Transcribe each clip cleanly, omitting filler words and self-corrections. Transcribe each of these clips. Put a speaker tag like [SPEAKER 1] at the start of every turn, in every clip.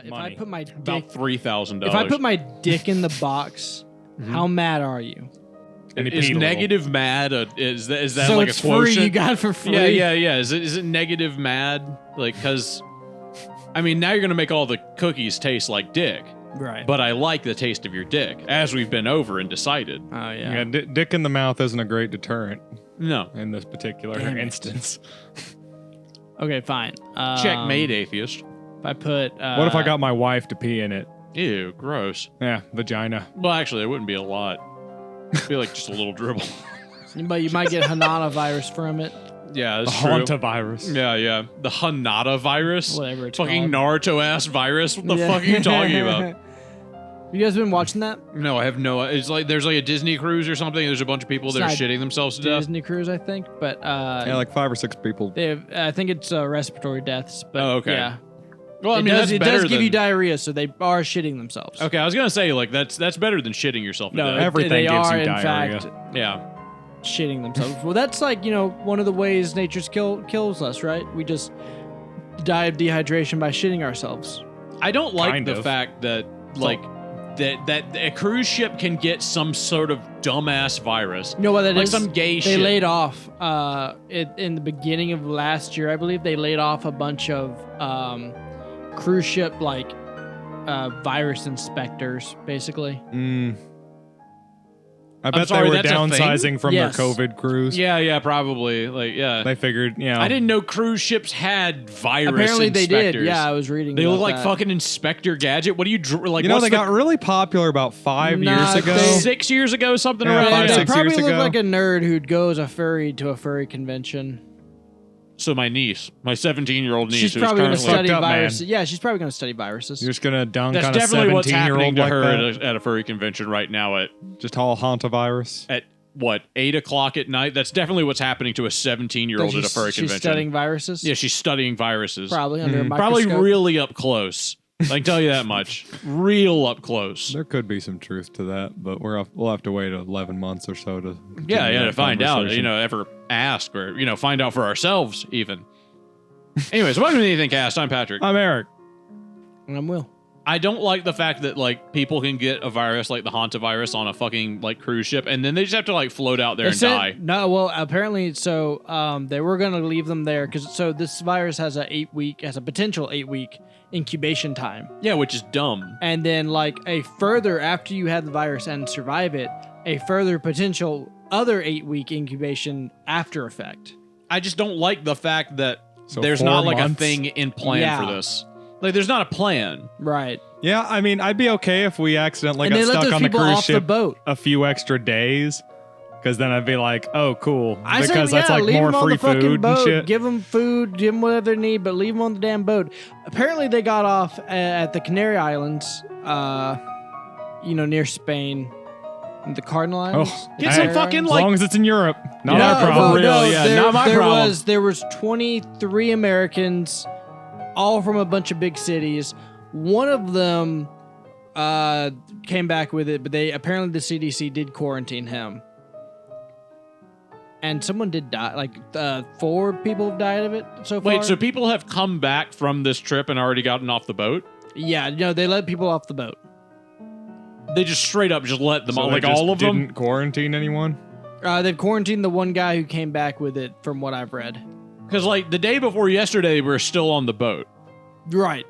[SPEAKER 1] If I put my
[SPEAKER 2] about $3,000.
[SPEAKER 1] if I put my dick in the box, how mad are you?
[SPEAKER 2] Is negative mad? Is that
[SPEAKER 1] so
[SPEAKER 2] like
[SPEAKER 1] it's
[SPEAKER 2] a quotient?
[SPEAKER 1] free? You got it for free?
[SPEAKER 2] Yeah. Is it negative mad? Like, because I mean, now you're gonna make all the cookies taste like dick.
[SPEAKER 1] Right.
[SPEAKER 2] But I like the taste of your dick, as we've been over and decided.
[SPEAKER 1] Oh yeah.
[SPEAKER 3] Dick in the mouth isn't a great deterrent.
[SPEAKER 2] No.
[SPEAKER 3] In this particular instance.
[SPEAKER 1] Okay, fine.
[SPEAKER 2] Checkmate, atheist.
[SPEAKER 1] If I put...
[SPEAKER 3] what if I got my wife to pee in it?
[SPEAKER 2] Ew, gross.
[SPEAKER 3] Yeah, vagina.
[SPEAKER 2] Well, actually, it wouldn't be a lot. It'd be like just a little dribble.
[SPEAKER 1] But you might get Hanana virus from it.
[SPEAKER 2] Yeah, that's
[SPEAKER 3] the
[SPEAKER 2] true.
[SPEAKER 3] Hanta virus.
[SPEAKER 2] Yeah. The Hanada virus.
[SPEAKER 1] Whatever it's
[SPEAKER 2] fucking
[SPEAKER 1] called.
[SPEAKER 2] Naruto-ass virus. What the fuck are you talking about?
[SPEAKER 1] You guys been watching that?
[SPEAKER 2] No, I have no... It's like there's like a Disney cruise or something. There's a bunch of people that are shitting themselves to death.
[SPEAKER 1] Disney cruise, I think. But
[SPEAKER 3] yeah, like 5 or 6 people.
[SPEAKER 1] They have, I think it's respiratory deaths. But
[SPEAKER 2] okay.
[SPEAKER 1] Yeah.
[SPEAKER 2] Well, I mean,
[SPEAKER 1] it does give you diarrhea, so they are shitting themselves.
[SPEAKER 2] Okay, I was gonna say like that's better than shitting yourself to
[SPEAKER 1] No,
[SPEAKER 2] death.
[SPEAKER 3] everything
[SPEAKER 1] they
[SPEAKER 3] gives
[SPEAKER 1] are
[SPEAKER 3] you
[SPEAKER 1] in
[SPEAKER 3] diarrhea.
[SPEAKER 1] fact
[SPEAKER 2] Yeah.
[SPEAKER 1] shitting themselves. Well, that's like one of the ways nature's kills us, right? We just die of dehydration by shitting ourselves.
[SPEAKER 2] I don't like
[SPEAKER 3] Kind
[SPEAKER 2] the
[SPEAKER 3] of.
[SPEAKER 2] fact that like that a cruise ship can get some sort of dumbass virus.
[SPEAKER 1] You know what that
[SPEAKER 2] like
[SPEAKER 1] is?
[SPEAKER 2] some gay shit.
[SPEAKER 1] They laid off in the beginning of last year, I believe. They laid off a bunch of cruise ship virus inspectors, basically.
[SPEAKER 3] I bet
[SPEAKER 2] sorry,
[SPEAKER 3] they were
[SPEAKER 2] that's a thing?
[SPEAKER 3] downsizing from
[SPEAKER 1] Yes.
[SPEAKER 3] their COVID cruise.
[SPEAKER 2] Yeah, probably. Like, yeah.
[SPEAKER 3] They figured,
[SPEAKER 2] I didn't know cruise ships had virus
[SPEAKER 1] Apparently they
[SPEAKER 2] inspectors.
[SPEAKER 1] did. Yeah, I was reading.
[SPEAKER 2] They
[SPEAKER 1] about
[SPEAKER 2] look like
[SPEAKER 1] that.
[SPEAKER 2] fucking Inspector Gadget. What do you like?
[SPEAKER 3] You know, they got really popular about 5
[SPEAKER 1] Nah,
[SPEAKER 3] years ago.
[SPEAKER 2] 6 years ago, something
[SPEAKER 3] Yeah,
[SPEAKER 2] around
[SPEAKER 3] 5,
[SPEAKER 2] there.
[SPEAKER 1] They
[SPEAKER 3] 6
[SPEAKER 1] probably
[SPEAKER 3] years
[SPEAKER 1] look
[SPEAKER 3] ago.
[SPEAKER 1] like a nerd who'd go as a furry to a furry convention.
[SPEAKER 2] So my niece, my 17-year-old niece,
[SPEAKER 1] She's
[SPEAKER 2] who's
[SPEAKER 1] probably going to
[SPEAKER 2] currently
[SPEAKER 1] study
[SPEAKER 3] Fucked up, man.
[SPEAKER 1] viruses. Yeah, she's probably going to study viruses.
[SPEAKER 3] You're just going to dunk
[SPEAKER 2] that's
[SPEAKER 3] on a
[SPEAKER 2] definitely what's
[SPEAKER 3] 17-year-old
[SPEAKER 2] happening to
[SPEAKER 3] like
[SPEAKER 2] her
[SPEAKER 3] that?
[SPEAKER 2] at a furry convention right now
[SPEAKER 3] Just all hantavirus?
[SPEAKER 2] at what, 8 o'clock at night? That's definitely what's happening to a 17-year-old at a furry
[SPEAKER 1] She's
[SPEAKER 2] convention.
[SPEAKER 1] studying viruses?
[SPEAKER 2] Yeah, she's studying viruses.
[SPEAKER 1] Probably under a
[SPEAKER 2] Probably
[SPEAKER 1] microscope.
[SPEAKER 2] really up close. I can tell you that much. Real up close.
[SPEAKER 3] There could be some truth to that, but we'll have to wait 11 months or so to
[SPEAKER 2] Yeah,
[SPEAKER 3] continue
[SPEAKER 2] to
[SPEAKER 3] that
[SPEAKER 2] find out.
[SPEAKER 3] conversation.
[SPEAKER 2] Ever ask or, find out for ourselves even. Anyways, welcome to the Anything Cast. I'm Patrick.
[SPEAKER 3] I'm Eric.
[SPEAKER 1] And I'm Will.
[SPEAKER 2] I don't like the fact that like people can get a virus like the Hanta virus on a fucking like cruise ship, and then they just have to like float out there and die.
[SPEAKER 1] No, well, apparently, so they were going to leave them there because this virus has a potential 8-week incubation time,
[SPEAKER 2] Yeah, which is dumb.
[SPEAKER 1] and then like a further after you have the virus and survive it, a further potential other 8-week incubation after effect.
[SPEAKER 2] I just don't like the fact that
[SPEAKER 3] So
[SPEAKER 2] there's
[SPEAKER 3] 4
[SPEAKER 2] not like
[SPEAKER 3] months?
[SPEAKER 2] a thing in plan
[SPEAKER 1] Yeah.
[SPEAKER 2] for this. Like, there's not a plan.
[SPEAKER 1] Right.
[SPEAKER 3] Yeah, I mean, I'd be okay if we accidentally
[SPEAKER 1] And
[SPEAKER 3] got
[SPEAKER 1] they let
[SPEAKER 3] stuck
[SPEAKER 1] those
[SPEAKER 3] on the
[SPEAKER 1] people
[SPEAKER 3] cruise
[SPEAKER 1] off the
[SPEAKER 3] ship
[SPEAKER 1] boat.
[SPEAKER 3] a few extra days, because then I'd be like, oh, cool.
[SPEAKER 1] I say,
[SPEAKER 3] Because that's
[SPEAKER 1] yeah,
[SPEAKER 3] like
[SPEAKER 1] leave
[SPEAKER 3] more
[SPEAKER 1] them on
[SPEAKER 3] free
[SPEAKER 1] the fucking
[SPEAKER 3] food
[SPEAKER 1] boat.
[SPEAKER 3] and shit.
[SPEAKER 1] Give them food, give them whatever they need, but leave them on the damn boat. Apparently, they got off at the Canary Islands, near Spain, the Cardinal Islands.
[SPEAKER 3] Oh,
[SPEAKER 2] Get some
[SPEAKER 3] hey,
[SPEAKER 2] fucking,
[SPEAKER 3] as
[SPEAKER 2] like-
[SPEAKER 3] long as it's in Europe, not
[SPEAKER 2] Yeah,
[SPEAKER 3] our problem.
[SPEAKER 2] for real, yeah, not my problem.
[SPEAKER 1] There was 23 Americans, all from a bunch of big cities. One of them came back with it, but apparently the CDC did quarantine him. And someone did die. Like 4 people have died of it so far.
[SPEAKER 2] Wait, so people have come back from this trip and already gotten off the boat?
[SPEAKER 1] Yeah, they let people off the boat.
[SPEAKER 2] They just straight up just let them
[SPEAKER 3] So
[SPEAKER 2] all,
[SPEAKER 3] they
[SPEAKER 2] like
[SPEAKER 3] just
[SPEAKER 2] all of them?
[SPEAKER 3] didn't quarantine anyone?
[SPEAKER 1] They've quarantined the one guy who came back with it, from what I've read.
[SPEAKER 2] Because like the day before yesterday, we were still on the boat.
[SPEAKER 1] Right,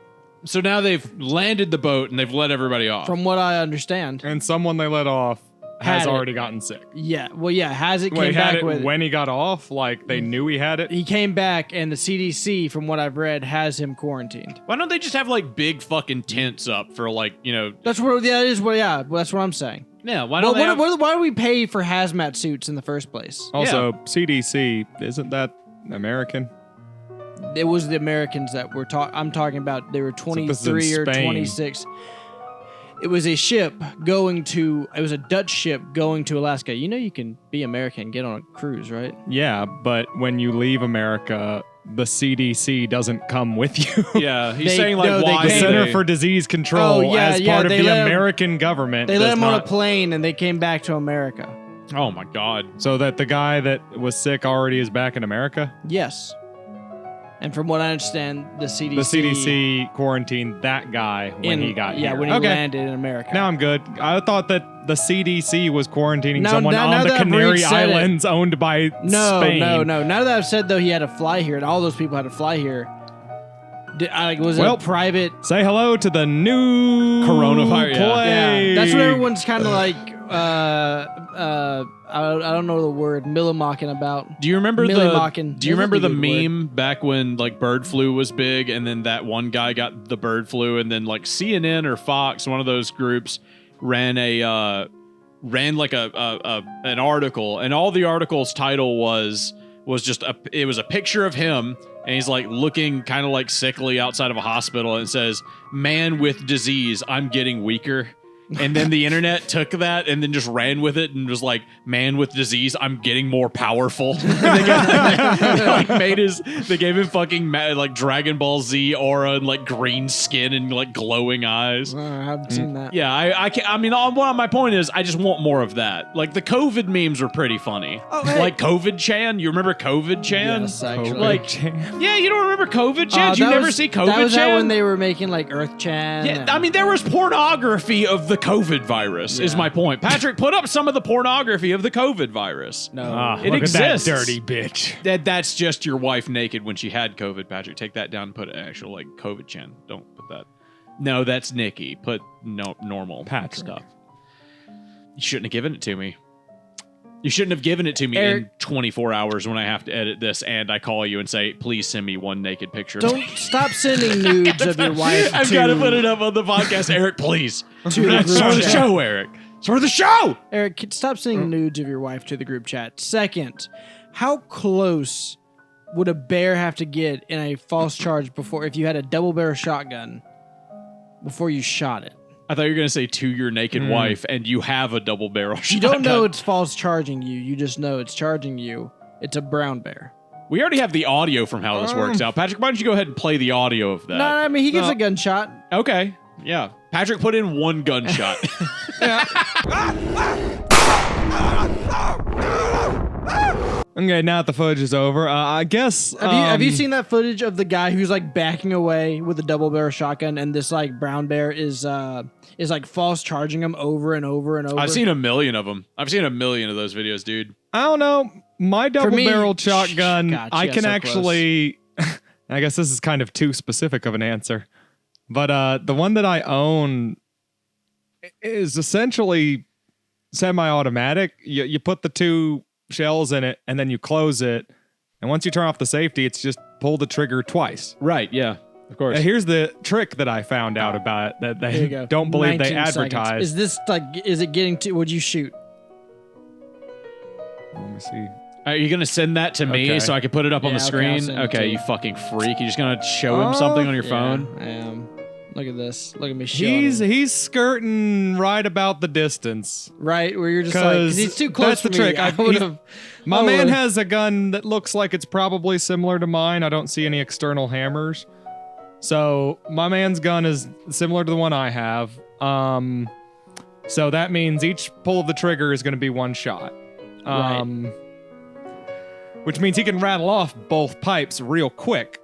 [SPEAKER 2] So now they've landed the boat and they've let everybody off.
[SPEAKER 1] from what I understand.
[SPEAKER 3] And someone they let off has
[SPEAKER 1] Had it.
[SPEAKER 3] already gotten sick.
[SPEAKER 1] Yeah, well, yeah, has it
[SPEAKER 3] Wait,
[SPEAKER 1] came
[SPEAKER 3] had
[SPEAKER 1] back
[SPEAKER 3] it
[SPEAKER 1] with it.
[SPEAKER 3] when he got off? Like, they knew he had it?
[SPEAKER 1] He came back, and the CDC, from what I've read, has him quarantined.
[SPEAKER 2] Why don't they just have like big fucking tents up for like,
[SPEAKER 1] That's what. Yeah, that is what. Yeah, that's what I'm saying.
[SPEAKER 2] yeah, why
[SPEAKER 1] Well,
[SPEAKER 2] don't they
[SPEAKER 1] why do we pay for hazmat suits in the first place?
[SPEAKER 3] Also, CDC, isn't that American?
[SPEAKER 1] It was the Americans that were I'm talking about. They were
[SPEAKER 3] this is in
[SPEAKER 1] 23 or
[SPEAKER 3] Spain.
[SPEAKER 1] 26. It was a ship going to. It was a Dutch ship going to Alaska. You can be American and get on a cruise, right?
[SPEAKER 3] Yeah, but when you leave America, the CDC doesn't come with you.
[SPEAKER 2] Yeah, he's
[SPEAKER 1] They-
[SPEAKER 2] saying like
[SPEAKER 1] no, they
[SPEAKER 2] why
[SPEAKER 3] The
[SPEAKER 1] came-
[SPEAKER 3] Center
[SPEAKER 2] they-
[SPEAKER 3] for Disease Control,
[SPEAKER 1] Oh, yeah,
[SPEAKER 3] as
[SPEAKER 1] yeah,
[SPEAKER 3] part of
[SPEAKER 1] they
[SPEAKER 3] the
[SPEAKER 1] let 'em-
[SPEAKER 3] American government,
[SPEAKER 1] They let
[SPEAKER 3] does
[SPEAKER 1] them on a
[SPEAKER 3] not-
[SPEAKER 1] plane and they came back to America.
[SPEAKER 2] Oh my god.
[SPEAKER 3] so that the guy that was sick already is back in America.
[SPEAKER 1] Yes. And from what I understand, the CDC...
[SPEAKER 3] The CDC quarantined that guy when he got here.
[SPEAKER 1] Yeah, when he landed in America.
[SPEAKER 3] Now I'm good. I thought that the CDC was quarantining someone
[SPEAKER 1] now
[SPEAKER 3] on the
[SPEAKER 1] that
[SPEAKER 3] Canary
[SPEAKER 1] Breach said
[SPEAKER 3] Islands owned by Spain.
[SPEAKER 1] No. Now that I've said, though, he had to fly here, and all those people had to fly here, was it a private...
[SPEAKER 3] Say hello to the new
[SPEAKER 2] coronavirus.
[SPEAKER 1] Yeah, that's what everyone's kind of like... I don't know the word millimocking about.
[SPEAKER 2] Do you remember
[SPEAKER 1] Millymocking.
[SPEAKER 2] Do you remember the
[SPEAKER 1] That's a good
[SPEAKER 2] meme back when like bird flu was big, and then that one guy got the bird flu, and then like CNN or Fox, one of those groups, ran an article, and all the article's title was just it was a picture of him, and he's like looking kind of like sickly outside of a hospital, and it says, "Man with disease, I'm getting weaker." And then the internet took that and then just ran with it and was like, "Man with disease, I'm getting more powerful." They gave him fucking like Dragon Ball Z aura and like green skin and like glowing eyes.
[SPEAKER 1] I haven't seen that.
[SPEAKER 2] Yeah, I can't. I mean, my point is, I just want more of that. Like the COVID memes were pretty funny.
[SPEAKER 1] Oh, hey.
[SPEAKER 2] Like COVID Chan. You remember COVID Chan?
[SPEAKER 1] Yes, actually.
[SPEAKER 2] Like, yeah, you don't remember COVID Chan? You never see COVID Chan?
[SPEAKER 1] That was that when they were making like Earth Chan.
[SPEAKER 2] Yeah, I mean, there was pornography of the COVID virus, is my point. Patrick, put up some of the pornography of the COVID virus.
[SPEAKER 1] No.
[SPEAKER 2] It
[SPEAKER 3] look
[SPEAKER 2] exists.
[SPEAKER 3] At that dirty bitch.
[SPEAKER 2] That's just your wife naked when she had COVID, Patrick. Take that down and put actual like COVID Chan. Don't put that. No, that's Nikki. Put normal
[SPEAKER 3] Patrick
[SPEAKER 2] stuff. You shouldn't have given it to me. You shouldn't have given it to me in 24 hours when I have to edit this and I call you and say, "Please send me one naked picture."
[SPEAKER 1] Don't stop sending nudes of your wife.
[SPEAKER 2] I've got to put it up on the podcast, Eric, please.
[SPEAKER 1] To the
[SPEAKER 2] That's for
[SPEAKER 1] group
[SPEAKER 2] the
[SPEAKER 1] chat.
[SPEAKER 2] show, Eric. It's for the show!
[SPEAKER 1] Eric, stop sending nudes of your wife to the group chat. Second, how close would a bear have to get in a false charge before if you had a double barrel shotgun before you shot it?
[SPEAKER 2] I thought you were going to say to your naked wife, and you have a double barrel shotgun.
[SPEAKER 1] You don't know it's false charging you. You just know it's charging you. It's a brown bear.
[SPEAKER 2] We already have the audio from how this works out. Patrick, why don't you go ahead and play the audio of that?
[SPEAKER 1] No, I mean, he gives a gunshot.
[SPEAKER 2] Okay, yeah. Patrick put in one gunshot.
[SPEAKER 3] Okay, now that the footage is over, I guess...
[SPEAKER 1] Have you seen that footage of the guy who's like backing away with a double barrel shotgun, and this like brown bear is like false charging him over and over and over?
[SPEAKER 2] I've seen a million of them. I've seen a million of those videos, dude.
[SPEAKER 3] I don't know. My double-barreled shotgun,
[SPEAKER 1] God,
[SPEAKER 3] I
[SPEAKER 1] got
[SPEAKER 3] can
[SPEAKER 1] so
[SPEAKER 3] actually... I guess this is kind of too specific of an answer. But the one that I own is essentially semi-automatic. You put the two shells in it, and then you close it. And once you turn off the safety, it's just pull the trigger twice.
[SPEAKER 2] Right, yeah, of course.
[SPEAKER 3] Here's the trick that I found out about it that
[SPEAKER 1] There you
[SPEAKER 3] they
[SPEAKER 1] go.
[SPEAKER 3] don't believe they
[SPEAKER 1] 19 seconds.
[SPEAKER 3] advertise.
[SPEAKER 1] Is this like, is it getting to, would you shoot?
[SPEAKER 3] Let me see.
[SPEAKER 2] Are you going to send that to me
[SPEAKER 3] Okay.
[SPEAKER 2] so I can put it up on the
[SPEAKER 1] Yeah, okay, I'll
[SPEAKER 2] screen?
[SPEAKER 1] send it to
[SPEAKER 2] Okay,
[SPEAKER 1] you.
[SPEAKER 2] you fucking freak. You just going to show him something on your phone?
[SPEAKER 1] I am. Look at this. Look at me showing him.
[SPEAKER 3] He's skirting right about the distance.
[SPEAKER 1] Right, where you're just like, 'cause he's too close
[SPEAKER 3] that's the
[SPEAKER 1] for me.
[SPEAKER 3] trick.
[SPEAKER 1] I would've-
[SPEAKER 3] My
[SPEAKER 1] I
[SPEAKER 3] man
[SPEAKER 1] would've-
[SPEAKER 3] has a gun that looks like it's probably similar to mine. I don't see any external hammers. So my man's gun is similar to the one I have. So that means each pull of the trigger is going to be one shot. Which means he can rattle off both pipes real quick.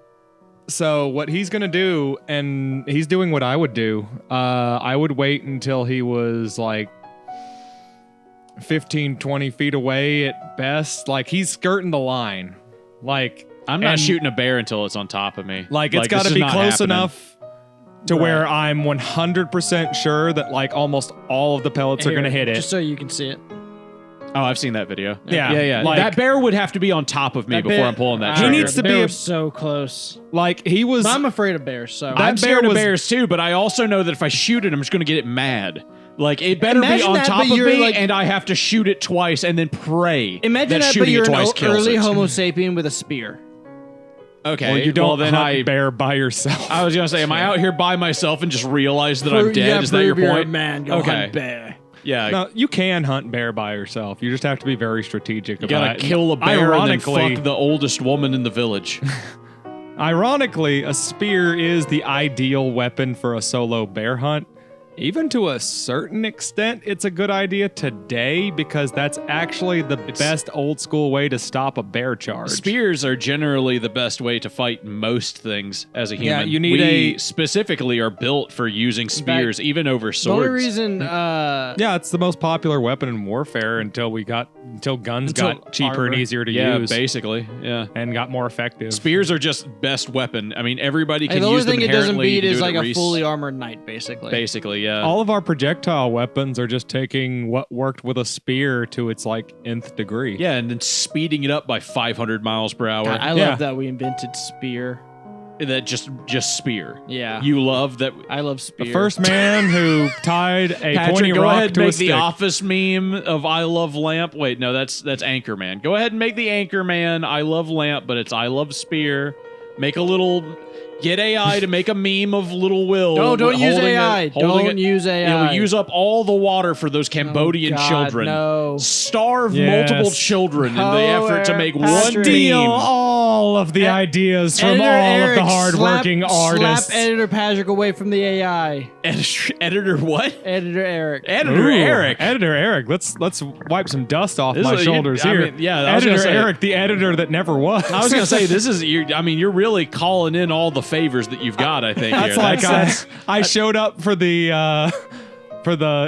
[SPEAKER 3] So what he's going to do, and he's doing what I would do, I would wait until he was like 15, 20 feet away at best. Like, he's skirting the line. Like,
[SPEAKER 2] I'm not
[SPEAKER 3] and,
[SPEAKER 2] shooting a bear until it's on top of me.
[SPEAKER 3] Like, it's got
[SPEAKER 2] this
[SPEAKER 3] to
[SPEAKER 2] is
[SPEAKER 3] be
[SPEAKER 2] not
[SPEAKER 3] close
[SPEAKER 2] happening.
[SPEAKER 3] enough to where I'm 100% sure that, like, almost all of the pellets are
[SPEAKER 1] Here,
[SPEAKER 3] going to hit it.
[SPEAKER 1] Just so you can see it.
[SPEAKER 2] Oh, I've seen that video.
[SPEAKER 3] Yeah,
[SPEAKER 2] yeah.
[SPEAKER 3] like-
[SPEAKER 2] that bear would have to be on top of me
[SPEAKER 1] That
[SPEAKER 2] before
[SPEAKER 1] bear-
[SPEAKER 2] I'm pulling that
[SPEAKER 3] He
[SPEAKER 2] trigger.
[SPEAKER 3] needs to
[SPEAKER 1] the
[SPEAKER 3] be
[SPEAKER 1] bear
[SPEAKER 3] a-
[SPEAKER 1] was so close.
[SPEAKER 3] Like, he was...
[SPEAKER 1] But I'm afraid of bears, so.
[SPEAKER 3] That
[SPEAKER 2] I'm scared
[SPEAKER 3] bear
[SPEAKER 2] of
[SPEAKER 3] was-
[SPEAKER 2] bears too, but I also know that if I shoot it, I'm just going to get it mad. Like, it better be
[SPEAKER 1] Imagine
[SPEAKER 2] on
[SPEAKER 1] that,
[SPEAKER 2] top
[SPEAKER 1] but
[SPEAKER 2] of
[SPEAKER 1] you're
[SPEAKER 2] me,
[SPEAKER 1] like-
[SPEAKER 2] and I have to shoot it twice and then pray
[SPEAKER 1] Imagine
[SPEAKER 2] that
[SPEAKER 1] that, but
[SPEAKER 2] shooting
[SPEAKER 1] you're
[SPEAKER 2] it
[SPEAKER 1] an
[SPEAKER 2] twice kills
[SPEAKER 1] early
[SPEAKER 2] it.
[SPEAKER 1] Homo sapien with a spear.
[SPEAKER 2] Okay,
[SPEAKER 3] Well, you don't
[SPEAKER 2] then
[SPEAKER 3] hunt bear by yourself.
[SPEAKER 2] I was going to say, am I out here by myself and just realize that I'm
[SPEAKER 1] You
[SPEAKER 2] dead?
[SPEAKER 1] gotta
[SPEAKER 2] Is that your
[SPEAKER 1] prove you're a
[SPEAKER 2] point?
[SPEAKER 1] man, go
[SPEAKER 2] Okay.
[SPEAKER 1] hunt bear.
[SPEAKER 2] Yeah.
[SPEAKER 3] No, you can hunt bear by yourself. You just have to be very strategic
[SPEAKER 2] You
[SPEAKER 3] about
[SPEAKER 2] gotta
[SPEAKER 3] it.
[SPEAKER 2] kill a bear and then
[SPEAKER 3] Ironically,
[SPEAKER 2] fuck the oldest woman in the village.
[SPEAKER 3] Ironically, a spear is the ideal weapon for a solo bear hunt Even to a certain extent, it's a good idea today because that's actually the best old school way to stop a bear charge.
[SPEAKER 2] Spears are generally the best way to fight most things as a human.
[SPEAKER 3] Yeah, you need
[SPEAKER 2] we specifically are built for using spears, even over
[SPEAKER 1] The
[SPEAKER 2] swords.
[SPEAKER 1] only reason,
[SPEAKER 3] Yeah, it's the most popular weapon in warfare until guns got cheaper
[SPEAKER 1] armor.
[SPEAKER 3] and easier to
[SPEAKER 2] yeah,
[SPEAKER 3] use
[SPEAKER 2] basically, yeah.
[SPEAKER 3] and got more effective.
[SPEAKER 2] Spears are just best weapon. I mean, everybody can
[SPEAKER 1] the only
[SPEAKER 2] use them
[SPEAKER 1] thing it doesn't
[SPEAKER 2] inherently. You
[SPEAKER 1] beat
[SPEAKER 2] can
[SPEAKER 1] is
[SPEAKER 2] do it
[SPEAKER 1] like
[SPEAKER 2] at
[SPEAKER 1] a
[SPEAKER 2] Reese.
[SPEAKER 1] fully armored knight, basically.
[SPEAKER 2] Basically, yeah.
[SPEAKER 3] All of our projectile weapons are just taking what worked with a spear to its like nth degree.
[SPEAKER 2] Yeah, and then speeding it up by 500 miles per hour.
[SPEAKER 1] God, I
[SPEAKER 3] Yeah.
[SPEAKER 1] love that we invented spear.
[SPEAKER 2] That just spear.
[SPEAKER 1] Yeah.
[SPEAKER 2] You love that.
[SPEAKER 1] I love spear.
[SPEAKER 3] The first man who tied a
[SPEAKER 2] Patrick,
[SPEAKER 3] pointy
[SPEAKER 2] go
[SPEAKER 3] rock
[SPEAKER 2] ahead and
[SPEAKER 3] to a
[SPEAKER 2] make the
[SPEAKER 3] stick.
[SPEAKER 2] Office meme of I love lamp. Wait, no, that's Anchorman. Go ahead and make the Anchorman I love lamp, but it's I love spear. Make a little. Get AI to make a meme of Little Will.
[SPEAKER 1] Don't use
[SPEAKER 2] holding
[SPEAKER 1] AI. Don't use AI.
[SPEAKER 2] It will use up all the water for those Cambodian
[SPEAKER 1] God,
[SPEAKER 2] children.
[SPEAKER 1] no.
[SPEAKER 2] Starve
[SPEAKER 3] Yes.
[SPEAKER 2] multiple children in the
[SPEAKER 1] Oh,
[SPEAKER 2] effort to make
[SPEAKER 1] Patrick.
[SPEAKER 2] one
[SPEAKER 3] Steal
[SPEAKER 2] meme.
[SPEAKER 3] all of the ideas from
[SPEAKER 1] Editor
[SPEAKER 3] all of
[SPEAKER 1] Eric,
[SPEAKER 3] the hardworking artists.
[SPEAKER 1] Slap Editor Patrick away from the AI.
[SPEAKER 2] Editor what?
[SPEAKER 1] Editor Eric.
[SPEAKER 2] Editor
[SPEAKER 3] Ooh,
[SPEAKER 2] Eric.
[SPEAKER 3] Editor Eric. Let's wipe some dust off
[SPEAKER 2] This
[SPEAKER 3] my
[SPEAKER 2] is
[SPEAKER 3] shoulders
[SPEAKER 2] I
[SPEAKER 3] here.
[SPEAKER 2] mean, yeah, I was gonna
[SPEAKER 3] Editor
[SPEAKER 2] say-
[SPEAKER 3] Eric, the editor that never was.
[SPEAKER 2] I was gonna say this is. You're really calling in all the favors that you've got. I think
[SPEAKER 3] That's
[SPEAKER 2] here.
[SPEAKER 3] like I showed up for the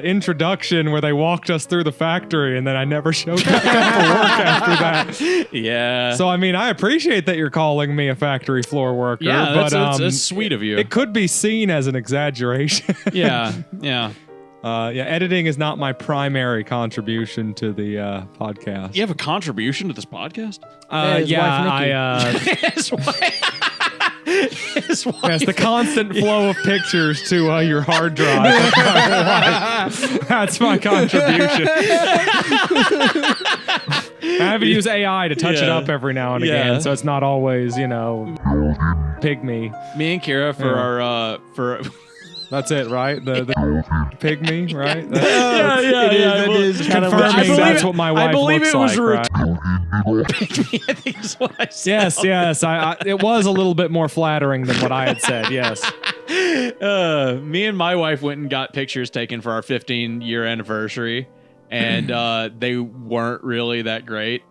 [SPEAKER 3] introduction where they walked us through the factory, and then I never showed up for work after that.
[SPEAKER 2] yeah.
[SPEAKER 3] So I mean, I appreciate that you're calling me a factory floor worker.
[SPEAKER 2] yeah,
[SPEAKER 3] but
[SPEAKER 2] that's sweet of you.
[SPEAKER 3] it could be seen as an exaggeration.
[SPEAKER 2] yeah, yeah.
[SPEAKER 3] Editing is not my primary contribution to the podcast.
[SPEAKER 2] You have a contribution to this podcast?
[SPEAKER 1] his wife, Nikki.
[SPEAKER 2] His wife. His wife.
[SPEAKER 3] Yes, the constant flow of pictures to your hard drive. That's my contribution. I have to use AI to touch it
[SPEAKER 2] Yeah.
[SPEAKER 3] up every now and
[SPEAKER 2] Yeah.
[SPEAKER 3] again, so it's not always, pygmy.
[SPEAKER 2] Me and Kira for our for.
[SPEAKER 3] That's it, right? The pygmy, right?
[SPEAKER 2] yeah,
[SPEAKER 1] It is kind of
[SPEAKER 3] Confirming
[SPEAKER 1] what you
[SPEAKER 3] that's
[SPEAKER 1] said.
[SPEAKER 3] what my
[SPEAKER 2] I
[SPEAKER 3] wife
[SPEAKER 2] believe
[SPEAKER 3] looks
[SPEAKER 2] it was
[SPEAKER 3] like, right?
[SPEAKER 2] I think is what I said.
[SPEAKER 3] Yes. It was a little bit more flattering than what I had said. Yes.
[SPEAKER 2] Me and my wife went and got pictures taken for our 15-year anniversary, and they weren't really that great.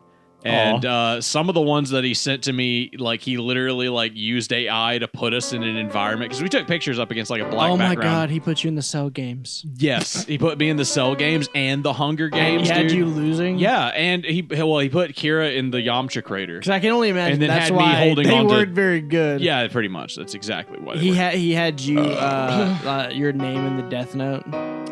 [SPEAKER 2] And some of the ones that he sent to me, like he literally like used AI to put us in an environment because we took pictures up against like a black
[SPEAKER 1] Oh my
[SPEAKER 2] background.
[SPEAKER 1] God, he put you in the Cell games.
[SPEAKER 2] Yes, he put me in the Cell games and the Hunger Games.
[SPEAKER 1] He had
[SPEAKER 2] dude.
[SPEAKER 1] you losing.
[SPEAKER 2] Yeah, and he put Kira in the Yamcha crater.
[SPEAKER 1] Because I can only imagine
[SPEAKER 2] And then
[SPEAKER 1] that's
[SPEAKER 2] had me
[SPEAKER 1] why
[SPEAKER 2] holding
[SPEAKER 1] they
[SPEAKER 2] on to-
[SPEAKER 1] weren't very good.
[SPEAKER 2] Yeah, pretty much. That's exactly what
[SPEAKER 1] He had you your name in the Death Note.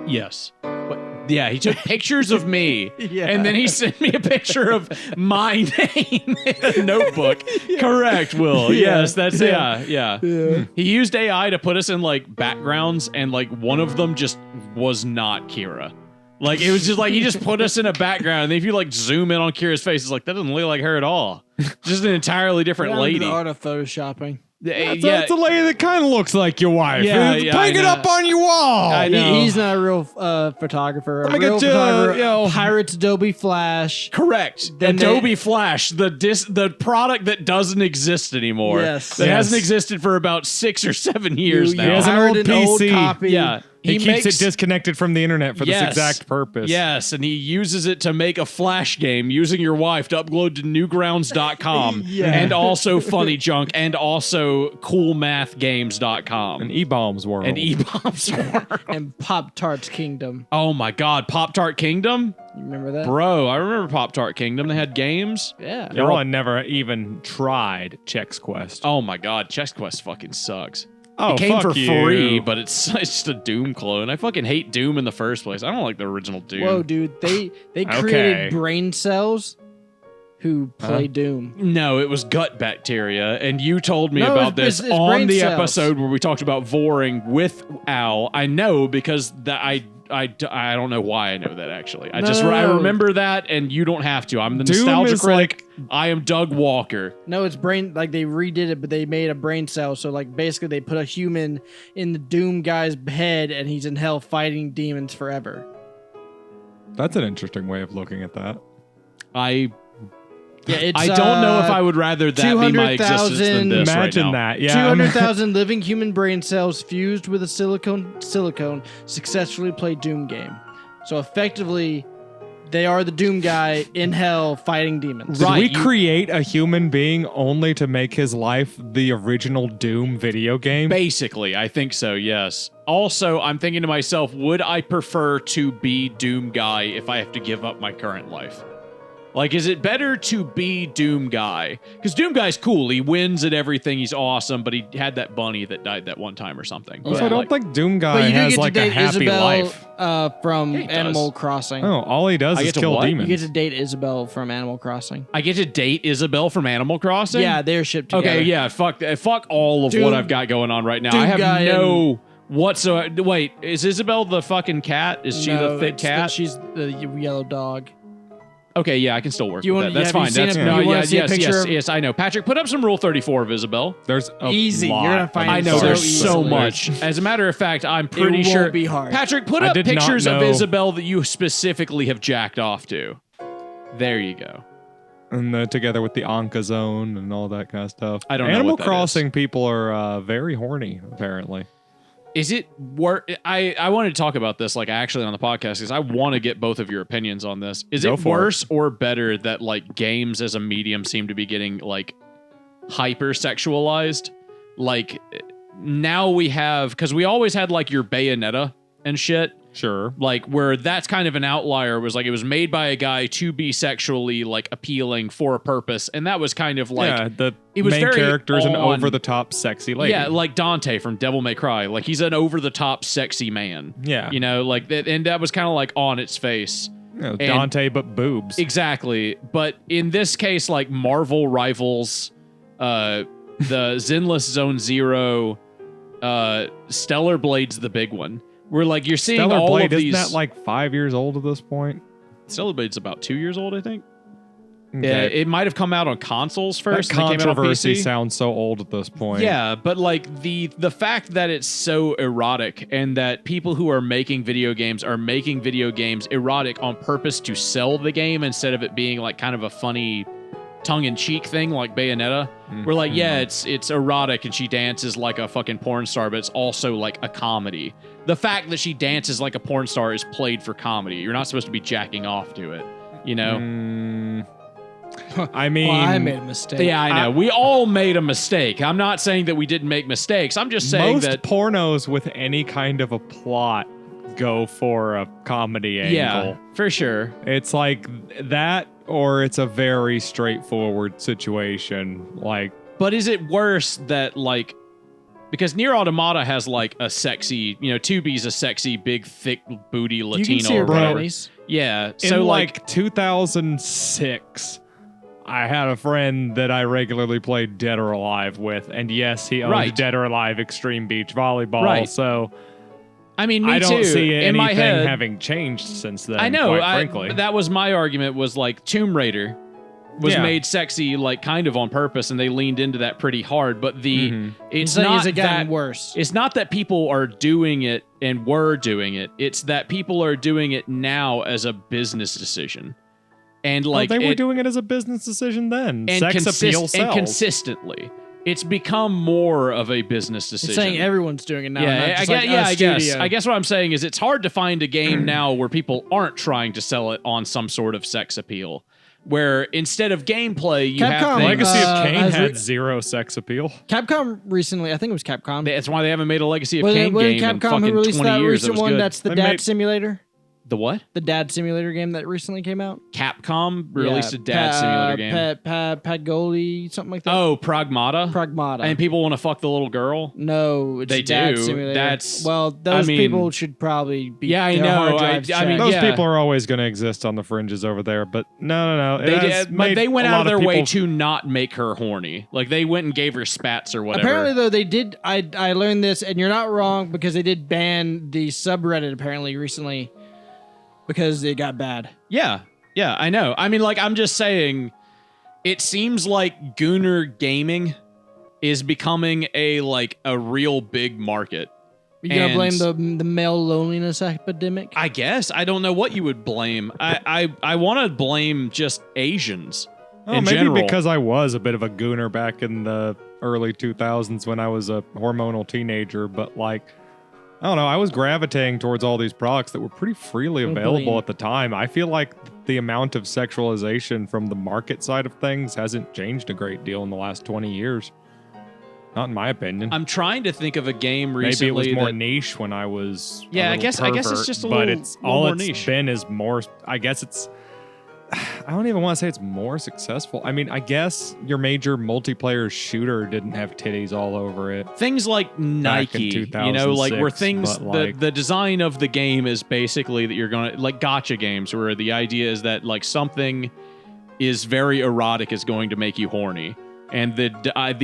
[SPEAKER 2] Yes. But yeah, he took pictures of me,
[SPEAKER 1] Yeah.
[SPEAKER 2] and then he sent me a picture of my name in a notebook. Correct, Will.
[SPEAKER 1] Yeah.
[SPEAKER 2] Yes, that's yeah. He used AI to put us in like backgrounds, and like one of them just was not Kira. Like it was just like he just put us in a background, and if you like zoom in on Kira's face, it's like that doesn't look like her at all. Just an entirely different
[SPEAKER 1] Down to
[SPEAKER 2] lady.
[SPEAKER 1] The art of photoshopping.
[SPEAKER 3] That's a lady that kind of looks like your wife.
[SPEAKER 2] Yeah,
[SPEAKER 3] Hang
[SPEAKER 2] yeah, I
[SPEAKER 3] it
[SPEAKER 2] know.
[SPEAKER 3] up on your wall.
[SPEAKER 2] I know.
[SPEAKER 1] He's not a real photographer. A
[SPEAKER 3] Let me
[SPEAKER 1] real
[SPEAKER 3] get you,
[SPEAKER 1] photographer pirates Adobe Flash.
[SPEAKER 2] Correct.
[SPEAKER 1] Then
[SPEAKER 2] Adobe Flash, the product that doesn't exist anymore.
[SPEAKER 1] Yes.
[SPEAKER 2] That
[SPEAKER 3] Yes.
[SPEAKER 2] hasn't existed for about 6 or 7 years
[SPEAKER 1] You
[SPEAKER 2] now.
[SPEAKER 3] He has an
[SPEAKER 1] pirated
[SPEAKER 3] old PC.
[SPEAKER 1] copy.
[SPEAKER 2] Yeah.
[SPEAKER 3] He keeps
[SPEAKER 2] makes,
[SPEAKER 3] it disconnected from the internet for
[SPEAKER 2] Yes.
[SPEAKER 3] this exact purpose.
[SPEAKER 2] Yes, and he uses it to make a Flash game using your wife to upload to newgrounds.com
[SPEAKER 1] Yeah.
[SPEAKER 2] and also Funny Junk and also coolmathgames.com
[SPEAKER 3] An E-Bombs world.
[SPEAKER 2] and E-Bombs World.
[SPEAKER 1] And Pop Tarts Kingdom.
[SPEAKER 2] Oh my God, Pop-Tart Kingdom?
[SPEAKER 1] You remember that?
[SPEAKER 2] Bro, I remember Pop-Tart Kingdom. They had games.
[SPEAKER 1] Yeah.
[SPEAKER 3] Y'all never even tried Chex Quest.
[SPEAKER 2] Oh my God, Chex Quest fucking sucks.
[SPEAKER 3] Oh,
[SPEAKER 2] It came for
[SPEAKER 3] fuck you.
[SPEAKER 2] free, but it's just a Doom clone. I fucking hate Doom in the first place. I don't like the original Doom.
[SPEAKER 1] Whoa, dude. They
[SPEAKER 3] Okay.
[SPEAKER 1] created brain cells who play Doom.
[SPEAKER 2] No, it was gut bacteria, and you told me
[SPEAKER 1] No,
[SPEAKER 2] about
[SPEAKER 1] it's-
[SPEAKER 2] this
[SPEAKER 1] it's
[SPEAKER 2] on
[SPEAKER 1] brain
[SPEAKER 2] the
[SPEAKER 1] cells.
[SPEAKER 2] episode where we talked about voring with Al. I know because I don't know why I know that actually. I
[SPEAKER 1] No.
[SPEAKER 2] remember that, and you don't have to. I'm the
[SPEAKER 3] Doom
[SPEAKER 2] nostalgia
[SPEAKER 3] is
[SPEAKER 2] critic. I am Doug Walker.
[SPEAKER 1] No, it's brain. Like they redid it, but they made a brain cell. So like basically, they put a human in the Doom guy's head, and he's in hell fighting demons forever.
[SPEAKER 3] That's an interesting way of looking at that.
[SPEAKER 2] I
[SPEAKER 1] Yeah, it's,
[SPEAKER 2] I don't know if I would rather that be my existence than this
[SPEAKER 3] Imagine
[SPEAKER 2] right now.
[SPEAKER 3] that. Yeah.
[SPEAKER 1] 200,000 living human brain cells fused with a silicone successfully play Doom game. So effectively, they are the Doom guy in hell fighting demons.
[SPEAKER 3] Did
[SPEAKER 2] Right,
[SPEAKER 3] we
[SPEAKER 2] you-
[SPEAKER 3] create a human being only to make his life the original Doom video game?
[SPEAKER 2] Basically, I think so, yes. Also, I'm thinking to myself, would I prefer to be Doom Guy if I have to give up my current life? Like, is it better to be Doom Guy? Because Doom Guy's cool. He wins at everything. He's awesome, but he had that bunny that died that one time or something.
[SPEAKER 3] Also,
[SPEAKER 2] But,
[SPEAKER 3] I don't
[SPEAKER 2] like,
[SPEAKER 3] think Doom
[SPEAKER 1] But
[SPEAKER 3] Guy
[SPEAKER 1] you do
[SPEAKER 3] has
[SPEAKER 1] get to
[SPEAKER 3] like a
[SPEAKER 1] date
[SPEAKER 3] happy
[SPEAKER 1] Isabel
[SPEAKER 3] life.
[SPEAKER 1] From
[SPEAKER 2] Yeah, he does.
[SPEAKER 1] Animal Crossing.
[SPEAKER 3] Oh, all he does
[SPEAKER 2] I
[SPEAKER 3] is
[SPEAKER 2] get to
[SPEAKER 3] kill
[SPEAKER 2] what? You
[SPEAKER 3] demons.
[SPEAKER 1] You get to date Isabel from Animal Crossing.
[SPEAKER 2] I get to date Isabel from Animal Crossing?
[SPEAKER 1] Yeah, they're shipped together.
[SPEAKER 2] Okay, yeah, fuck all of
[SPEAKER 1] Doom-
[SPEAKER 2] what I've got going on right now.
[SPEAKER 1] Doom
[SPEAKER 2] I have
[SPEAKER 1] Guy
[SPEAKER 2] no whatsoever. Wait, is Isabel the fucking cat? Is she
[SPEAKER 1] No,
[SPEAKER 2] the thick
[SPEAKER 1] it's
[SPEAKER 2] cat?
[SPEAKER 1] she's the yellow dog.
[SPEAKER 2] Okay, yeah, I can still work
[SPEAKER 1] Do you
[SPEAKER 2] with
[SPEAKER 1] want-
[SPEAKER 2] that. That's
[SPEAKER 1] have you
[SPEAKER 2] fine.
[SPEAKER 1] seen
[SPEAKER 2] That's
[SPEAKER 1] a-
[SPEAKER 2] no,
[SPEAKER 1] you wanna
[SPEAKER 2] yeah,
[SPEAKER 1] see a
[SPEAKER 2] yes,
[SPEAKER 1] picture
[SPEAKER 2] yes,
[SPEAKER 1] of-
[SPEAKER 2] yes. I know. Patrick, put up some Rule 34 of Isabel.
[SPEAKER 3] There's a
[SPEAKER 1] Easy.
[SPEAKER 3] lot.
[SPEAKER 1] You're gonna find
[SPEAKER 2] I
[SPEAKER 1] it
[SPEAKER 2] know
[SPEAKER 1] so
[SPEAKER 2] there's
[SPEAKER 1] easily.
[SPEAKER 2] so much. As a matter of fact, I'm pretty
[SPEAKER 1] won't
[SPEAKER 2] sure.
[SPEAKER 1] be hard.
[SPEAKER 2] Patrick, put
[SPEAKER 3] I
[SPEAKER 2] up
[SPEAKER 3] did not
[SPEAKER 2] pictures of
[SPEAKER 3] know-
[SPEAKER 2] Isabel that you specifically have jacked off to. There you go.
[SPEAKER 3] And together with the Anka Zone and all that kind of stuff.
[SPEAKER 2] I don't know
[SPEAKER 3] Animal
[SPEAKER 2] what that
[SPEAKER 3] Crossing people are very horny, apparently.
[SPEAKER 2] Is it worth? I wanted to talk about this like actually on the podcast because I want to get both of your opinions on this. Is
[SPEAKER 3] Go
[SPEAKER 2] it
[SPEAKER 3] for it.
[SPEAKER 2] worse or better that like games as a medium seem to be getting like hyper sexualized? Like now we have, because we always had like your Bayonetta and shit.
[SPEAKER 3] Sure.
[SPEAKER 2] Like where that's kind of an outlier, was like it was made by a guy to be sexually like appealing for a purpose, and that was kind of like
[SPEAKER 3] yeah, the
[SPEAKER 2] it was
[SPEAKER 3] main
[SPEAKER 2] very
[SPEAKER 3] character's an
[SPEAKER 2] on-
[SPEAKER 3] over-the-top sexy lady.
[SPEAKER 2] yeah, like Dante from Devil May Cry. Like he's an over the top sexy man.
[SPEAKER 3] Yeah.
[SPEAKER 2] You know, like that, and that was kind of like on its face.
[SPEAKER 3] Dante, but boobs.
[SPEAKER 2] Exactly. But in this case, like Marvel rivals, the Zenless Zone Zero, Stellar Blade's the big one. Where like you're seeing
[SPEAKER 3] Stellar
[SPEAKER 2] all
[SPEAKER 3] Blade,
[SPEAKER 2] of these.
[SPEAKER 3] isn't that like 5 years old at this point?
[SPEAKER 2] Stellar Blade's about 2 years old, I think.
[SPEAKER 3] Okay.
[SPEAKER 2] It might have come out on consoles
[SPEAKER 3] that
[SPEAKER 2] first. And it came out on
[SPEAKER 3] controversy
[SPEAKER 2] PC.
[SPEAKER 3] sounds so old at this point.
[SPEAKER 2] Yeah, but like the fact that it's so erotic and that people who are making video games are making video games erotic on purpose to sell the game instead of it being like kind of a funny tongue-in-cheek thing like Bayonetta. We're like, yeah, it's erotic and she dances like a fucking porn star, but it's also like a comedy. The fact that she dances like a porn star is played for comedy. You're not supposed to be jacking off to it, you know?
[SPEAKER 3] I mean,
[SPEAKER 1] Well, I made a mistake.
[SPEAKER 2] Yeah, I know. We all made a mistake. I'm not saying that we didn't make mistakes. I'm just saying
[SPEAKER 3] most
[SPEAKER 2] that
[SPEAKER 3] pornos with any kind of a plot go for a comedy angle.
[SPEAKER 2] yeah, for sure.
[SPEAKER 3] It's like that, or it's a very straightforward situation. Like,
[SPEAKER 2] But is it worse that like because Nier Automata has like a sexy, 2B's a sexy, big, thick booty
[SPEAKER 1] You
[SPEAKER 2] Latino
[SPEAKER 1] can see her
[SPEAKER 2] or whatever.
[SPEAKER 1] panties.
[SPEAKER 2] Yeah.
[SPEAKER 3] in
[SPEAKER 2] So
[SPEAKER 3] like 2006, I had a friend that I regularly played Dead or Alive with, and yes, he owned
[SPEAKER 2] Right.
[SPEAKER 3] Dead or Alive Extreme Beach Volleyball.
[SPEAKER 2] Right.
[SPEAKER 3] So
[SPEAKER 2] I mean, me
[SPEAKER 3] I don't
[SPEAKER 2] too.
[SPEAKER 3] see
[SPEAKER 2] In
[SPEAKER 3] anything
[SPEAKER 2] my head,
[SPEAKER 3] having changed since then.
[SPEAKER 2] I know.
[SPEAKER 3] quite frankly.
[SPEAKER 2] That was my argument. Was like Tomb Raider was
[SPEAKER 3] Yeah.
[SPEAKER 2] made sexy, like kind of on purpose, and they leaned into that pretty hard. But it's
[SPEAKER 1] Saying
[SPEAKER 2] not
[SPEAKER 1] has it gotten
[SPEAKER 2] that
[SPEAKER 1] worse?
[SPEAKER 2] It's not that people are doing it and were doing it. It's that people are doing it now as a business decision, and like
[SPEAKER 3] they were
[SPEAKER 2] it-
[SPEAKER 3] doing it as a business decision then.
[SPEAKER 2] and
[SPEAKER 3] Sex appeal
[SPEAKER 2] and
[SPEAKER 3] sells.
[SPEAKER 2] consistently. It's become more of a business decision.
[SPEAKER 1] It's saying everyone's doing it now.
[SPEAKER 2] yeah,
[SPEAKER 1] not
[SPEAKER 2] I
[SPEAKER 1] just
[SPEAKER 2] guess,
[SPEAKER 1] like
[SPEAKER 2] yeah,
[SPEAKER 1] a
[SPEAKER 2] I guess.
[SPEAKER 1] studio.
[SPEAKER 2] I guess what I'm saying is it's hard to find a game now where people aren't trying to sell it on some sort of sex appeal. Where instead of gameplay, you have
[SPEAKER 1] Capcom,
[SPEAKER 2] things.
[SPEAKER 3] Legacy of Kain
[SPEAKER 1] has
[SPEAKER 3] had
[SPEAKER 1] re-
[SPEAKER 3] zero sex appeal.
[SPEAKER 1] Capcom recently, I think it was Capcom.
[SPEAKER 2] That's why they haven't made a Legacy of
[SPEAKER 1] Was
[SPEAKER 2] Kain
[SPEAKER 1] it
[SPEAKER 2] game in
[SPEAKER 1] Capcom
[SPEAKER 2] fucking
[SPEAKER 1] who released
[SPEAKER 2] 20
[SPEAKER 1] that
[SPEAKER 2] years.
[SPEAKER 1] recent
[SPEAKER 2] That was
[SPEAKER 1] one?
[SPEAKER 2] good.
[SPEAKER 1] That's the
[SPEAKER 3] They
[SPEAKER 1] Dad
[SPEAKER 3] made-
[SPEAKER 1] Simulator.
[SPEAKER 2] The what?
[SPEAKER 1] The Dad Simulator game that recently came out.
[SPEAKER 2] Capcom released a Dad Simulator game.
[SPEAKER 1] Pagoli, something like that.
[SPEAKER 2] Oh, Pragmata.
[SPEAKER 1] Pragmata.
[SPEAKER 2] And people want to fuck the little girl.
[SPEAKER 1] No, it's
[SPEAKER 2] They
[SPEAKER 1] Dad
[SPEAKER 2] do.
[SPEAKER 1] Simulator.
[SPEAKER 2] That's-
[SPEAKER 1] well, those
[SPEAKER 2] I mean-
[SPEAKER 1] people should probably be.
[SPEAKER 2] Yeah, I
[SPEAKER 1] their
[SPEAKER 2] know.
[SPEAKER 1] hard drives
[SPEAKER 2] I mean,
[SPEAKER 1] checked.
[SPEAKER 3] Those
[SPEAKER 2] yeah.
[SPEAKER 3] people are always going to exist on the fringes over there, but no. It
[SPEAKER 2] They
[SPEAKER 3] has
[SPEAKER 2] did, but
[SPEAKER 3] made
[SPEAKER 2] they went
[SPEAKER 3] a
[SPEAKER 2] out
[SPEAKER 3] lot
[SPEAKER 2] of their way
[SPEAKER 3] people-
[SPEAKER 2] to not make her horny. Like they went and gave her spats or whatever.
[SPEAKER 1] Apparently, though, they did. I learned this, and you're not wrong because they did ban the subreddit apparently recently because it got bad.
[SPEAKER 2] Yeah, I know. I mean, like, I'm just saying, it seems like Gooner gaming is becoming a real big market.
[SPEAKER 1] You gonna
[SPEAKER 2] And-
[SPEAKER 1] blame the male loneliness epidemic?
[SPEAKER 2] I guess I don't know what you would blame. I want to blame just Asians
[SPEAKER 3] Oh,
[SPEAKER 2] in
[SPEAKER 3] maybe
[SPEAKER 2] general.
[SPEAKER 3] because I was a bit of a gooner back in the early 2000s when I was a hormonal teenager, but like, I don't know, I was gravitating towards all these products that were pretty freely available at the time. I feel like the amount of sexualization from the market side of things hasn't changed a great deal in the last 20 years. Not in my opinion.
[SPEAKER 2] I'm trying to think of a game recently.
[SPEAKER 3] Maybe it was more
[SPEAKER 2] that,
[SPEAKER 3] niche when I was.
[SPEAKER 2] Yeah, I guess it's
[SPEAKER 3] pervert,
[SPEAKER 2] just a
[SPEAKER 3] but
[SPEAKER 2] little,
[SPEAKER 3] it's
[SPEAKER 2] little
[SPEAKER 3] all
[SPEAKER 2] more
[SPEAKER 3] it's
[SPEAKER 2] niche.
[SPEAKER 3] been is more. I guess it's. I don't even want to say it's more successful. I mean, I guess your major multiplayer shooter didn't have titties all over it.
[SPEAKER 2] Things like Nike, you know, like where
[SPEAKER 3] 2006,
[SPEAKER 2] things,
[SPEAKER 3] but, like-
[SPEAKER 2] the design of the game is basically that you're going to, like gotcha games where the idea is that like something is very erotic is going to make you horny. And the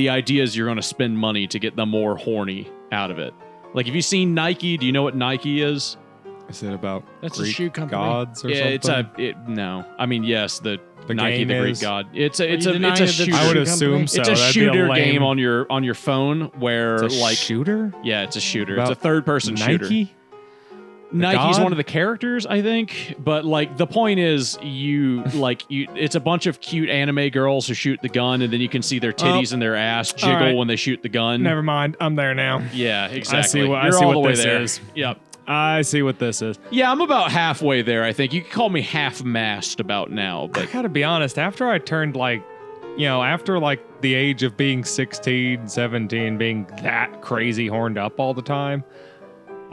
[SPEAKER 2] idea is you're going to spend money to get the more horny out of it. Like, have you seen Nike? Do you know what Nike is?
[SPEAKER 3] Is it about
[SPEAKER 1] That's a
[SPEAKER 3] Greek
[SPEAKER 1] shoe company.
[SPEAKER 3] gods or
[SPEAKER 2] Yeah,
[SPEAKER 3] something?
[SPEAKER 2] no. I mean, yes, the Nike,
[SPEAKER 3] game
[SPEAKER 2] the Greek
[SPEAKER 3] is?
[SPEAKER 2] god. It's
[SPEAKER 1] Are
[SPEAKER 2] a
[SPEAKER 1] you denying that it's
[SPEAKER 2] shooter.
[SPEAKER 1] a
[SPEAKER 3] I would
[SPEAKER 1] shoe
[SPEAKER 3] assume
[SPEAKER 1] company?
[SPEAKER 3] so.
[SPEAKER 2] It's a
[SPEAKER 3] That'd be
[SPEAKER 2] shooter
[SPEAKER 3] lame-
[SPEAKER 2] game on your phone where
[SPEAKER 3] It's a
[SPEAKER 2] like
[SPEAKER 3] shooter.
[SPEAKER 2] yeah, it's a shooter.
[SPEAKER 3] About
[SPEAKER 2] It's a third person shooter.
[SPEAKER 3] Nike.
[SPEAKER 2] Nike's
[SPEAKER 3] god?
[SPEAKER 2] one of the characters, I think. But like the point is, it's a bunch of cute anime girls who shoot the gun, and then you can see their titties and their ass jiggle
[SPEAKER 3] right.
[SPEAKER 2] when they shoot the gun.
[SPEAKER 3] Never mind. I'm there now.
[SPEAKER 2] Yeah, exactly.
[SPEAKER 3] I
[SPEAKER 2] You're
[SPEAKER 3] see
[SPEAKER 2] all
[SPEAKER 3] what
[SPEAKER 2] the way
[SPEAKER 3] this
[SPEAKER 2] there.
[SPEAKER 3] is.
[SPEAKER 2] Yep.
[SPEAKER 3] I see what this is.
[SPEAKER 2] Yeah, I'm about halfway there. I think you could call me half-mast about now,
[SPEAKER 3] I
[SPEAKER 2] but
[SPEAKER 3] gotta be honest, after I turned after the age of being 16, 17, being that crazy horned up all the time,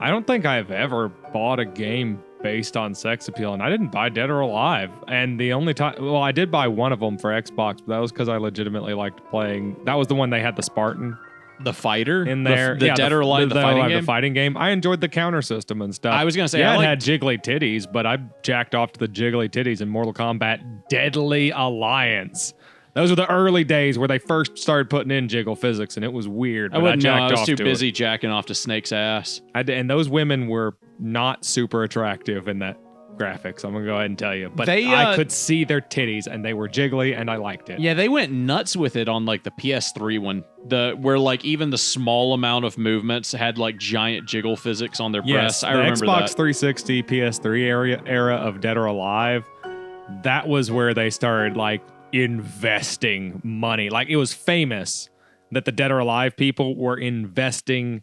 [SPEAKER 3] I don't think I've ever bought a game based on sex appeal, and I didn't buy Dead or Alive. And the only time, well, I did buy one of them for Xbox, but that was because I legitimately liked playing. That was the one they had the Spartan
[SPEAKER 2] the fighter
[SPEAKER 3] in there.
[SPEAKER 2] the Dead or Alive, the fighting game.
[SPEAKER 3] The fighting game. I enjoyed the counter system and stuff.
[SPEAKER 2] I was gonna say,
[SPEAKER 3] yeah,
[SPEAKER 2] I
[SPEAKER 3] it
[SPEAKER 2] liked-
[SPEAKER 3] had jiggly titties, but I jacked off to the jiggly titties in Mortal Kombat Deadly Alliance. Those were the early days where they first started putting in jiggle physics, and it was weird.
[SPEAKER 2] I
[SPEAKER 3] but
[SPEAKER 2] wouldn't know.
[SPEAKER 3] jacked
[SPEAKER 2] I was
[SPEAKER 3] off
[SPEAKER 2] too
[SPEAKER 3] to
[SPEAKER 2] busy
[SPEAKER 3] it.
[SPEAKER 2] jacking off to Snake's ass.
[SPEAKER 3] And those women were not super attractive in that graphics. I'm gonna go ahead and tell you, but
[SPEAKER 2] They,
[SPEAKER 3] I could see their titties, and they were jiggly, and I liked it.
[SPEAKER 2] Yeah, they went nuts with it on like the PS3 one, where like even the small amount of movements had like giant jiggle physics on their
[SPEAKER 3] Yes,
[SPEAKER 2] breasts. I
[SPEAKER 3] the
[SPEAKER 2] remember
[SPEAKER 3] Xbox
[SPEAKER 2] that.
[SPEAKER 3] 360, PS3 era of Dead or Alive. That was where they started like investing money. Like it was famous that the Dead or Alive people were investing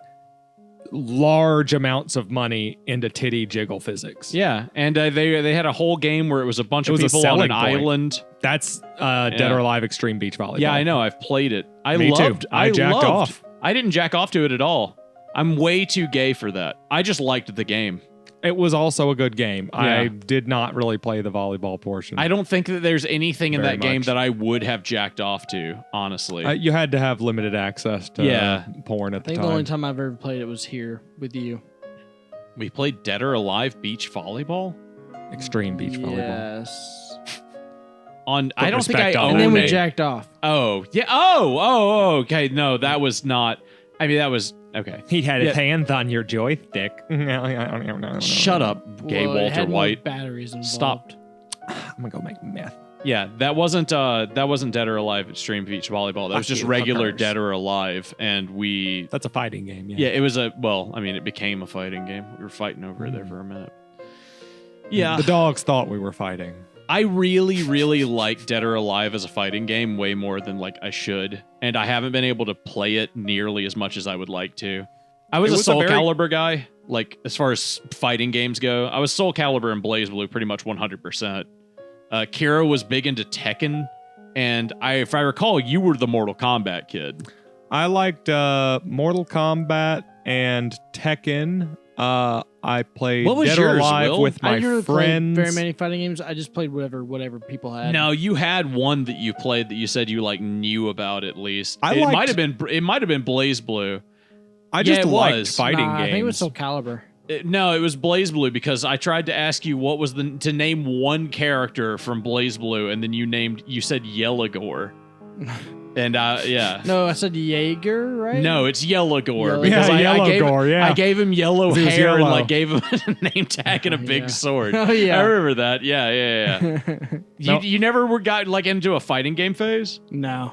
[SPEAKER 3] large amounts of money into titty jiggle physics.
[SPEAKER 2] Yeah, and they had a whole game where it was a bunch
[SPEAKER 3] It
[SPEAKER 2] of
[SPEAKER 3] was a
[SPEAKER 2] people on an
[SPEAKER 3] selling point.
[SPEAKER 2] island.
[SPEAKER 3] That's Dead or Alive Extreme Beach Volleyball.
[SPEAKER 2] Yeah, I know. I've played it.
[SPEAKER 3] Me too. I jacked off.
[SPEAKER 2] I didn't jack off to it at all. I'm way too gay for that. I just liked the game.
[SPEAKER 3] It was also a good game.
[SPEAKER 2] Yeah.
[SPEAKER 3] I did not really play the volleyball portion.
[SPEAKER 2] I don't think that there's anything in
[SPEAKER 3] Very
[SPEAKER 2] that game
[SPEAKER 3] much.
[SPEAKER 2] that I would have jacked off to, honestly.
[SPEAKER 3] You had to have limited access to
[SPEAKER 2] Yeah.
[SPEAKER 3] porn
[SPEAKER 1] I
[SPEAKER 3] at the
[SPEAKER 1] think
[SPEAKER 3] time.
[SPEAKER 1] the only time I've ever played it was here with you.
[SPEAKER 2] We played Dead or Alive beach volleyball
[SPEAKER 3] Extreme Beach Volleyball.
[SPEAKER 1] Yes.
[SPEAKER 2] on. I don't think I
[SPEAKER 3] respect on
[SPEAKER 2] owned
[SPEAKER 1] And then we
[SPEAKER 2] it.
[SPEAKER 1] jacked off.
[SPEAKER 2] Oh yeah. Oh. Okay. No, that was not. I mean, that was okay.
[SPEAKER 3] He had
[SPEAKER 2] Yeah.
[SPEAKER 3] his hands on your joystick.
[SPEAKER 2] Shut up, gay
[SPEAKER 1] Well, it
[SPEAKER 2] Walter
[SPEAKER 1] had more
[SPEAKER 2] White.
[SPEAKER 1] batteries involved.
[SPEAKER 2] Stop.
[SPEAKER 3] I'm gonna go make meth.
[SPEAKER 2] Yeah, that wasn't Dead or Alive Extreme Beach Volleyball. That was
[SPEAKER 3] Fuck
[SPEAKER 2] just
[SPEAKER 3] you,
[SPEAKER 2] regular
[SPEAKER 3] fuckers.
[SPEAKER 2] Dead or Alive, and we.
[SPEAKER 3] That's a fighting game.
[SPEAKER 2] Yeah, it was it became a fighting game. We were fighting over it there for a minute. Yeah,
[SPEAKER 3] The dogs thought we were fighting.
[SPEAKER 2] I really, really like Dead or Alive as a fighting game way more than like I should, and I haven't been able to play it nearly as much as I would like to. I was
[SPEAKER 3] It
[SPEAKER 2] a
[SPEAKER 3] was a
[SPEAKER 2] Soul
[SPEAKER 3] very-
[SPEAKER 2] Calibur guy, like as far as fighting games go. I was Soul Calibur and Blaze Blue pretty much 100%. Kira was big into Tekken, and if I recall, you were the Mortal Kombat kid.
[SPEAKER 3] I liked Mortal Kombat and Tekken. I played
[SPEAKER 2] What was
[SPEAKER 3] Dead or
[SPEAKER 2] yours,
[SPEAKER 3] Alive
[SPEAKER 2] Will?
[SPEAKER 3] with
[SPEAKER 1] I
[SPEAKER 3] my
[SPEAKER 1] didn't really
[SPEAKER 3] friends.
[SPEAKER 1] play very many fighting games. I just played whatever people had.
[SPEAKER 2] No, you had one that you played that you said you like knew about at least.
[SPEAKER 3] I
[SPEAKER 2] it
[SPEAKER 3] liked-
[SPEAKER 2] might have been Blaze Blue.
[SPEAKER 3] I
[SPEAKER 2] Yeah,
[SPEAKER 3] just
[SPEAKER 2] it
[SPEAKER 3] liked
[SPEAKER 2] was.
[SPEAKER 3] fighting
[SPEAKER 1] Nah,
[SPEAKER 3] games.
[SPEAKER 1] I think it was Soul Calibur.
[SPEAKER 2] No, it was Blaze Blue because I tried to ask you what was to name one character from Blaze Blue, and then you said Yellowgore, and yeah.
[SPEAKER 1] No, I said Jaeger, right?
[SPEAKER 2] No, it's Yellowgore
[SPEAKER 1] Yellow-
[SPEAKER 2] because
[SPEAKER 3] Yeah,
[SPEAKER 2] I gave
[SPEAKER 3] Yellowgore, yeah.
[SPEAKER 2] I gave him yellow
[SPEAKER 3] 'Cause he was
[SPEAKER 2] hair and
[SPEAKER 3] yellow.
[SPEAKER 2] like gave him a name tag and a big
[SPEAKER 1] Yeah.
[SPEAKER 2] sword.
[SPEAKER 1] Oh, yeah.
[SPEAKER 2] I remember that. Yeah.
[SPEAKER 3] No.
[SPEAKER 2] You never got like into a fighting game phase?
[SPEAKER 1] No.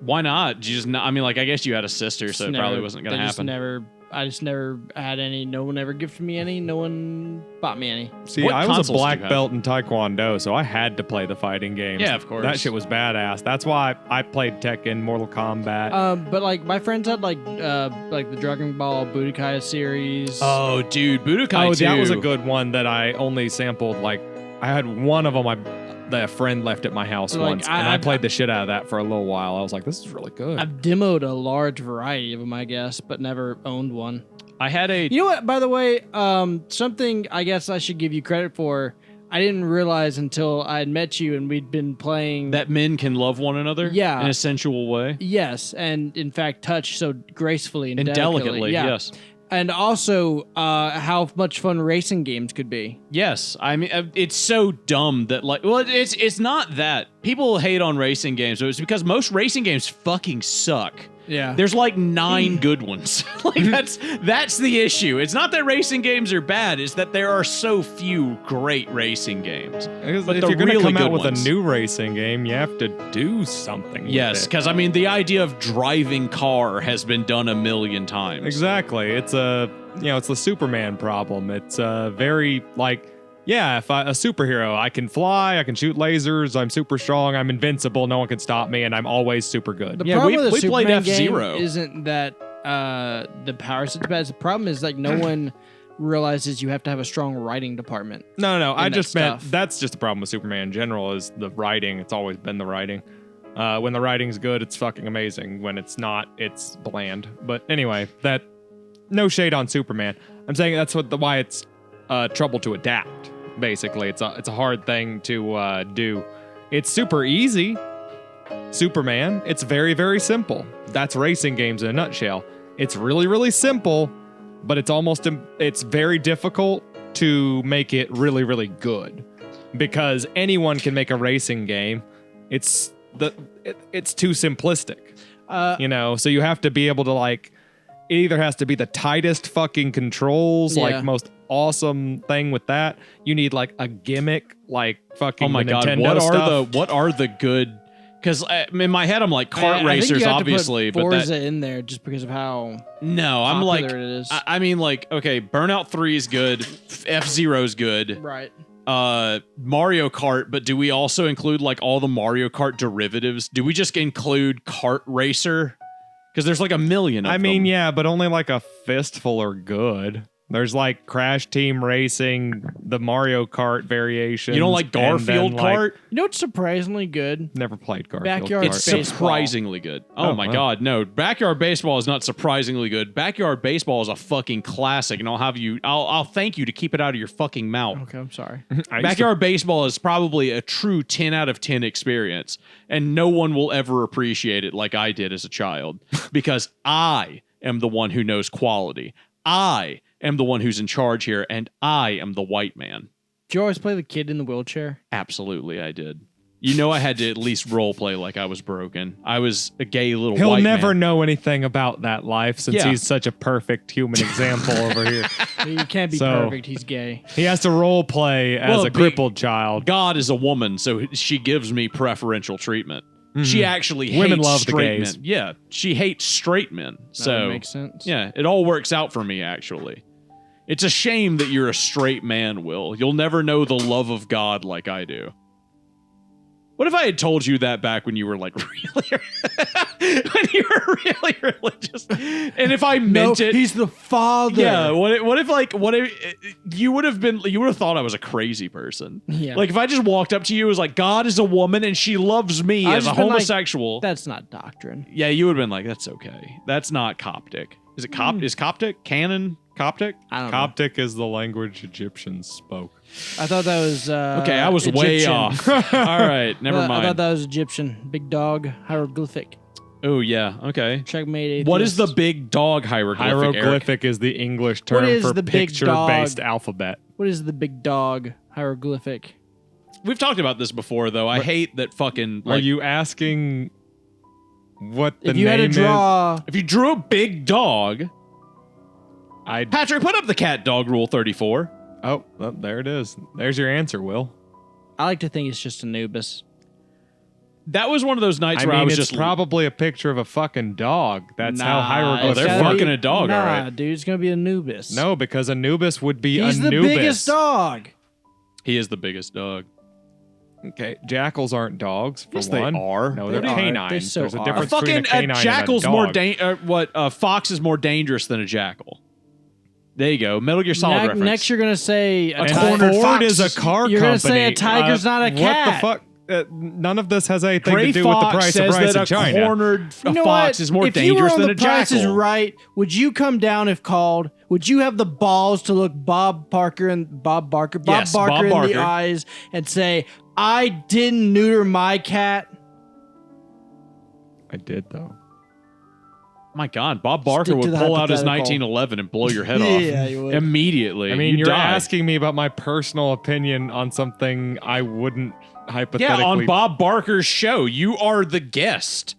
[SPEAKER 2] Why not? Did you just not, I mean, like I guess you had a sister, so it
[SPEAKER 1] Just
[SPEAKER 2] probably
[SPEAKER 1] never-
[SPEAKER 2] wasn't gonna
[SPEAKER 1] they just
[SPEAKER 2] happen.
[SPEAKER 1] never. I just never had any. No one ever gifted me any. No one bought me any.
[SPEAKER 3] See,
[SPEAKER 2] What
[SPEAKER 3] I was a
[SPEAKER 2] consoles do
[SPEAKER 3] black
[SPEAKER 2] you have?
[SPEAKER 3] belt in Taekwondo, so I had to play the fighting games.
[SPEAKER 2] Yeah, of course.
[SPEAKER 3] That shit was badass. That's why I played Tekken, Mortal Kombat.
[SPEAKER 1] But like my friends had like the Dragon Ball Budokai series.
[SPEAKER 2] Oh, dude, Budokai 2.
[SPEAKER 3] That was a good one that I only sampled. Like, I had one of them that a friend left at my house
[SPEAKER 1] Like,
[SPEAKER 3] once, and I played the shit out of that for a little while. I was like, this is really good.
[SPEAKER 1] I've demoed a large variety of them, I guess, but never owned one.
[SPEAKER 2] I had a.
[SPEAKER 1] You know what? By the way, something I guess I should give you credit for. I didn't realize until I had met you and we'd been playing
[SPEAKER 2] That men can love one another
[SPEAKER 1] Yeah.
[SPEAKER 2] in a sensual way.
[SPEAKER 1] Yes, and in fact, touch so gracefully and
[SPEAKER 2] Delicately,
[SPEAKER 1] Yeah.
[SPEAKER 2] yes.
[SPEAKER 1] And also, how much fun racing games could be.
[SPEAKER 2] Yes, I mean it's so dumb that it's not that people hate on racing games. It's because most racing games fucking suck.
[SPEAKER 1] Yeah.
[SPEAKER 2] There's like 9 good ones. Like that's the issue. It's not that racing games are bad. It's that there are so few great racing games.
[SPEAKER 3] Because
[SPEAKER 2] But
[SPEAKER 3] if
[SPEAKER 2] the
[SPEAKER 3] you're going to
[SPEAKER 2] really
[SPEAKER 3] come out
[SPEAKER 2] good
[SPEAKER 3] with
[SPEAKER 2] ones.
[SPEAKER 3] a new racing game, you have to do something.
[SPEAKER 2] Yes,
[SPEAKER 3] with it.
[SPEAKER 2] because I mean the idea of driving car has been done a million times.
[SPEAKER 3] Exactly. It's it's the Superman problem. It's very like, yeah, if a superhero, I can fly, I can shoot lasers, I'm super strong, I'm invincible, no one can stop me, and I'm always super good.
[SPEAKER 1] The
[SPEAKER 2] Yeah,
[SPEAKER 1] problem
[SPEAKER 2] we
[SPEAKER 1] with a
[SPEAKER 2] played
[SPEAKER 1] Superman game
[SPEAKER 2] F-Zero.
[SPEAKER 1] isn't that the power set's bad. The problem is like no one realizes you have to have a strong writing department.
[SPEAKER 3] No, I
[SPEAKER 1] that
[SPEAKER 3] just meant
[SPEAKER 1] stuff.
[SPEAKER 3] that's just the problem with Superman in general is the writing. It's always been the writing. When the writing's good, it's fucking amazing. When it's not, it's bland. But anyway, that no shade on Superman. I'm saying that's why it's trouble to adapt. Basically, it's a hard thing to do. It's super easy. Superman, it's very, very simple. That's racing games in a nutshell. It's really, really simple, but it's very difficult to make it really, really good because anyone can make a racing game. It's too simplistic, so you have to be able to like, it either has to be the tightest fucking controls,
[SPEAKER 1] Yeah.
[SPEAKER 3] like most awesome thing with that. You need like a gimmick, like fucking
[SPEAKER 2] Oh my
[SPEAKER 3] the
[SPEAKER 2] god,
[SPEAKER 3] Nintendo
[SPEAKER 2] what are the good? Because in my head I'm like kart
[SPEAKER 1] I think
[SPEAKER 2] racers,
[SPEAKER 1] you have
[SPEAKER 2] obviously,
[SPEAKER 1] to put
[SPEAKER 2] but
[SPEAKER 1] Forza
[SPEAKER 2] that
[SPEAKER 1] in there just because of how
[SPEAKER 2] no, I'm
[SPEAKER 1] popular
[SPEAKER 2] like
[SPEAKER 1] it is.
[SPEAKER 2] I mean like okay, Burnout 3 is good, F-Zero's good,
[SPEAKER 1] right.
[SPEAKER 2] Mario Kart, but do we also include like all the Mario Kart derivatives? Do we just include Kart Racer? Because there's like a million of
[SPEAKER 3] I
[SPEAKER 2] them.
[SPEAKER 3] mean, yeah, but only like a fistful are good. There's like Crash Team Racing, the Mario Kart variation.
[SPEAKER 2] You don't like Garfield Kart?
[SPEAKER 1] You know what's surprisingly good?
[SPEAKER 3] Never played Garfield
[SPEAKER 1] Backyard
[SPEAKER 3] Kart.
[SPEAKER 2] It's
[SPEAKER 1] Baseball.
[SPEAKER 2] surprisingly good. Oh,
[SPEAKER 3] Oh,
[SPEAKER 2] my
[SPEAKER 3] wow.
[SPEAKER 2] god, no. Backyard Baseball is not surprisingly good. Backyard Baseball is a fucking classic, and I'll thank you to keep it out of your fucking mouth.
[SPEAKER 1] Okay, I'm sorry.
[SPEAKER 3] I used to-
[SPEAKER 2] Backyard Baseball is probably a true 10 out of 10 experience, and no one will ever appreciate it like I did as a child because I am the one who knows quality. I am the one who's in charge here, and I am the white man.
[SPEAKER 1] Did you always play the kid in the wheelchair?
[SPEAKER 2] Absolutely, I did. You know I had to at least role play like I was broken. I was a gay little
[SPEAKER 3] He'll
[SPEAKER 2] white
[SPEAKER 3] never
[SPEAKER 2] man.
[SPEAKER 3] know anything about that life since
[SPEAKER 2] Yeah.
[SPEAKER 3] he's such a perfect human example over here.
[SPEAKER 1] You can't be
[SPEAKER 3] So-
[SPEAKER 1] perfect. He's gay.
[SPEAKER 3] He has to role play as
[SPEAKER 2] Well,
[SPEAKER 3] a crippled child.
[SPEAKER 2] God is a woman, so she gives me preferential treatment. She actually hates
[SPEAKER 3] Women love the
[SPEAKER 2] straight
[SPEAKER 3] gays.
[SPEAKER 2] men. Yeah, she hates straight men.
[SPEAKER 1] That
[SPEAKER 2] So
[SPEAKER 1] makes sense.
[SPEAKER 2] yeah, it all works out for me, actually. It's a shame that you're a straight man, Will. You'll never know the love of God like I do. What if I had told you that back when you were like really, when you were really religious, and if I meant it,
[SPEAKER 1] he's the father.
[SPEAKER 2] yeah. What if you would have thought I was a crazy person?
[SPEAKER 1] Yeah.
[SPEAKER 2] Like if I just walked up to you, and was like, God is a woman and she loves me
[SPEAKER 1] I've
[SPEAKER 2] as a
[SPEAKER 1] just been like,
[SPEAKER 2] homosexual.
[SPEAKER 1] That's not doctrine.
[SPEAKER 2] Yeah, you would have been like, that's okay. That's not Coptic. Is it Is Coptic canon? Coptic?
[SPEAKER 1] I don't know.
[SPEAKER 3] Coptic is the language Egyptians spoke.
[SPEAKER 1] I thought that was
[SPEAKER 2] Okay, I was way
[SPEAKER 1] Egyptian.
[SPEAKER 2] off. All right, never
[SPEAKER 1] I
[SPEAKER 2] mind.
[SPEAKER 1] thought that was Egyptian. Big dog hieroglyphic.
[SPEAKER 2] Oh yeah, okay.
[SPEAKER 1] Checkmate. Atheist.
[SPEAKER 2] What is the big dog hieroglyphic? Eric?
[SPEAKER 3] Hieroglyphic is the English term
[SPEAKER 1] is
[SPEAKER 3] for
[SPEAKER 1] the big
[SPEAKER 3] picture-based
[SPEAKER 1] dog?
[SPEAKER 3] alphabet.
[SPEAKER 1] What is the big dog hieroglyphic?
[SPEAKER 2] We've talked about this before, though. I hate that fucking.
[SPEAKER 3] Are
[SPEAKER 2] Like,
[SPEAKER 3] you asking what the
[SPEAKER 1] If you had
[SPEAKER 3] name
[SPEAKER 1] to draw,
[SPEAKER 2] if you drew a big dog,
[SPEAKER 3] I'd
[SPEAKER 2] Patrick, put up the cat dog rule 34.
[SPEAKER 3] oh, well, there it is. There's your answer, Will.
[SPEAKER 1] I like to think it's just Anubis.
[SPEAKER 2] That was one of those nights
[SPEAKER 3] I
[SPEAKER 2] where
[SPEAKER 3] mean,
[SPEAKER 2] I was
[SPEAKER 3] it's
[SPEAKER 2] just
[SPEAKER 3] probably a picture of a fucking dog. That's how
[SPEAKER 1] Nah,
[SPEAKER 3] hieroglyphs
[SPEAKER 2] they're
[SPEAKER 1] gotta
[SPEAKER 3] work.
[SPEAKER 2] fucking a dog,
[SPEAKER 1] Nah,
[SPEAKER 2] all right.
[SPEAKER 1] dude, it's gonna be Anubis.
[SPEAKER 3] No, because Anubis would be
[SPEAKER 1] he's the
[SPEAKER 3] Anubis.
[SPEAKER 1] biggest dog.
[SPEAKER 2] he is the biggest dog.
[SPEAKER 3] Okay, jackals aren't dogs. For
[SPEAKER 2] Yes, they
[SPEAKER 3] one.
[SPEAKER 2] are.
[SPEAKER 3] No,
[SPEAKER 1] They
[SPEAKER 3] they're
[SPEAKER 1] are.
[SPEAKER 3] canines.
[SPEAKER 1] They so
[SPEAKER 3] There's a
[SPEAKER 1] are.
[SPEAKER 3] difference
[SPEAKER 2] A
[SPEAKER 3] between
[SPEAKER 2] fucking
[SPEAKER 3] a canine
[SPEAKER 2] jackal's
[SPEAKER 3] and a
[SPEAKER 2] more
[SPEAKER 3] dog.
[SPEAKER 2] a fox is more dangerous than a jackal. There you go. Metal Gear Solid reference.
[SPEAKER 1] Next, you're gonna say a
[SPEAKER 3] And
[SPEAKER 2] cornered
[SPEAKER 3] Ford
[SPEAKER 2] fox.
[SPEAKER 3] is a car
[SPEAKER 1] You're
[SPEAKER 3] company.
[SPEAKER 1] gonna say a tiger's not a cat.
[SPEAKER 3] What the fuck? None of this has anything
[SPEAKER 2] Gray
[SPEAKER 3] to do with the
[SPEAKER 2] Fox
[SPEAKER 3] price of
[SPEAKER 2] says
[SPEAKER 3] rice
[SPEAKER 2] that
[SPEAKER 3] in
[SPEAKER 2] a
[SPEAKER 3] China.
[SPEAKER 2] cornered
[SPEAKER 1] You know
[SPEAKER 2] fox
[SPEAKER 1] what?
[SPEAKER 2] is more
[SPEAKER 1] if you were
[SPEAKER 2] dangerous
[SPEAKER 1] on
[SPEAKER 2] than
[SPEAKER 1] the
[SPEAKER 2] a
[SPEAKER 1] Price is
[SPEAKER 2] jackal.
[SPEAKER 1] Right, would you come down if called? Would you have the balls to look Bob Barker in the eyes and say, "I didn't neuter my cat"?
[SPEAKER 3] I did though.
[SPEAKER 2] My God, Bob Barker
[SPEAKER 1] Stick to
[SPEAKER 2] would
[SPEAKER 1] the
[SPEAKER 2] pull out his
[SPEAKER 1] hypothetical.
[SPEAKER 2] 1911 and blow your head
[SPEAKER 1] Yeah,
[SPEAKER 2] off
[SPEAKER 1] he would.
[SPEAKER 2] immediately.
[SPEAKER 3] I mean,
[SPEAKER 2] You'd
[SPEAKER 3] you're
[SPEAKER 2] die.
[SPEAKER 3] asking me about my personal opinion on something I wouldn't hypothetically.
[SPEAKER 2] Yeah, on Bob Barker's show, you are the guest.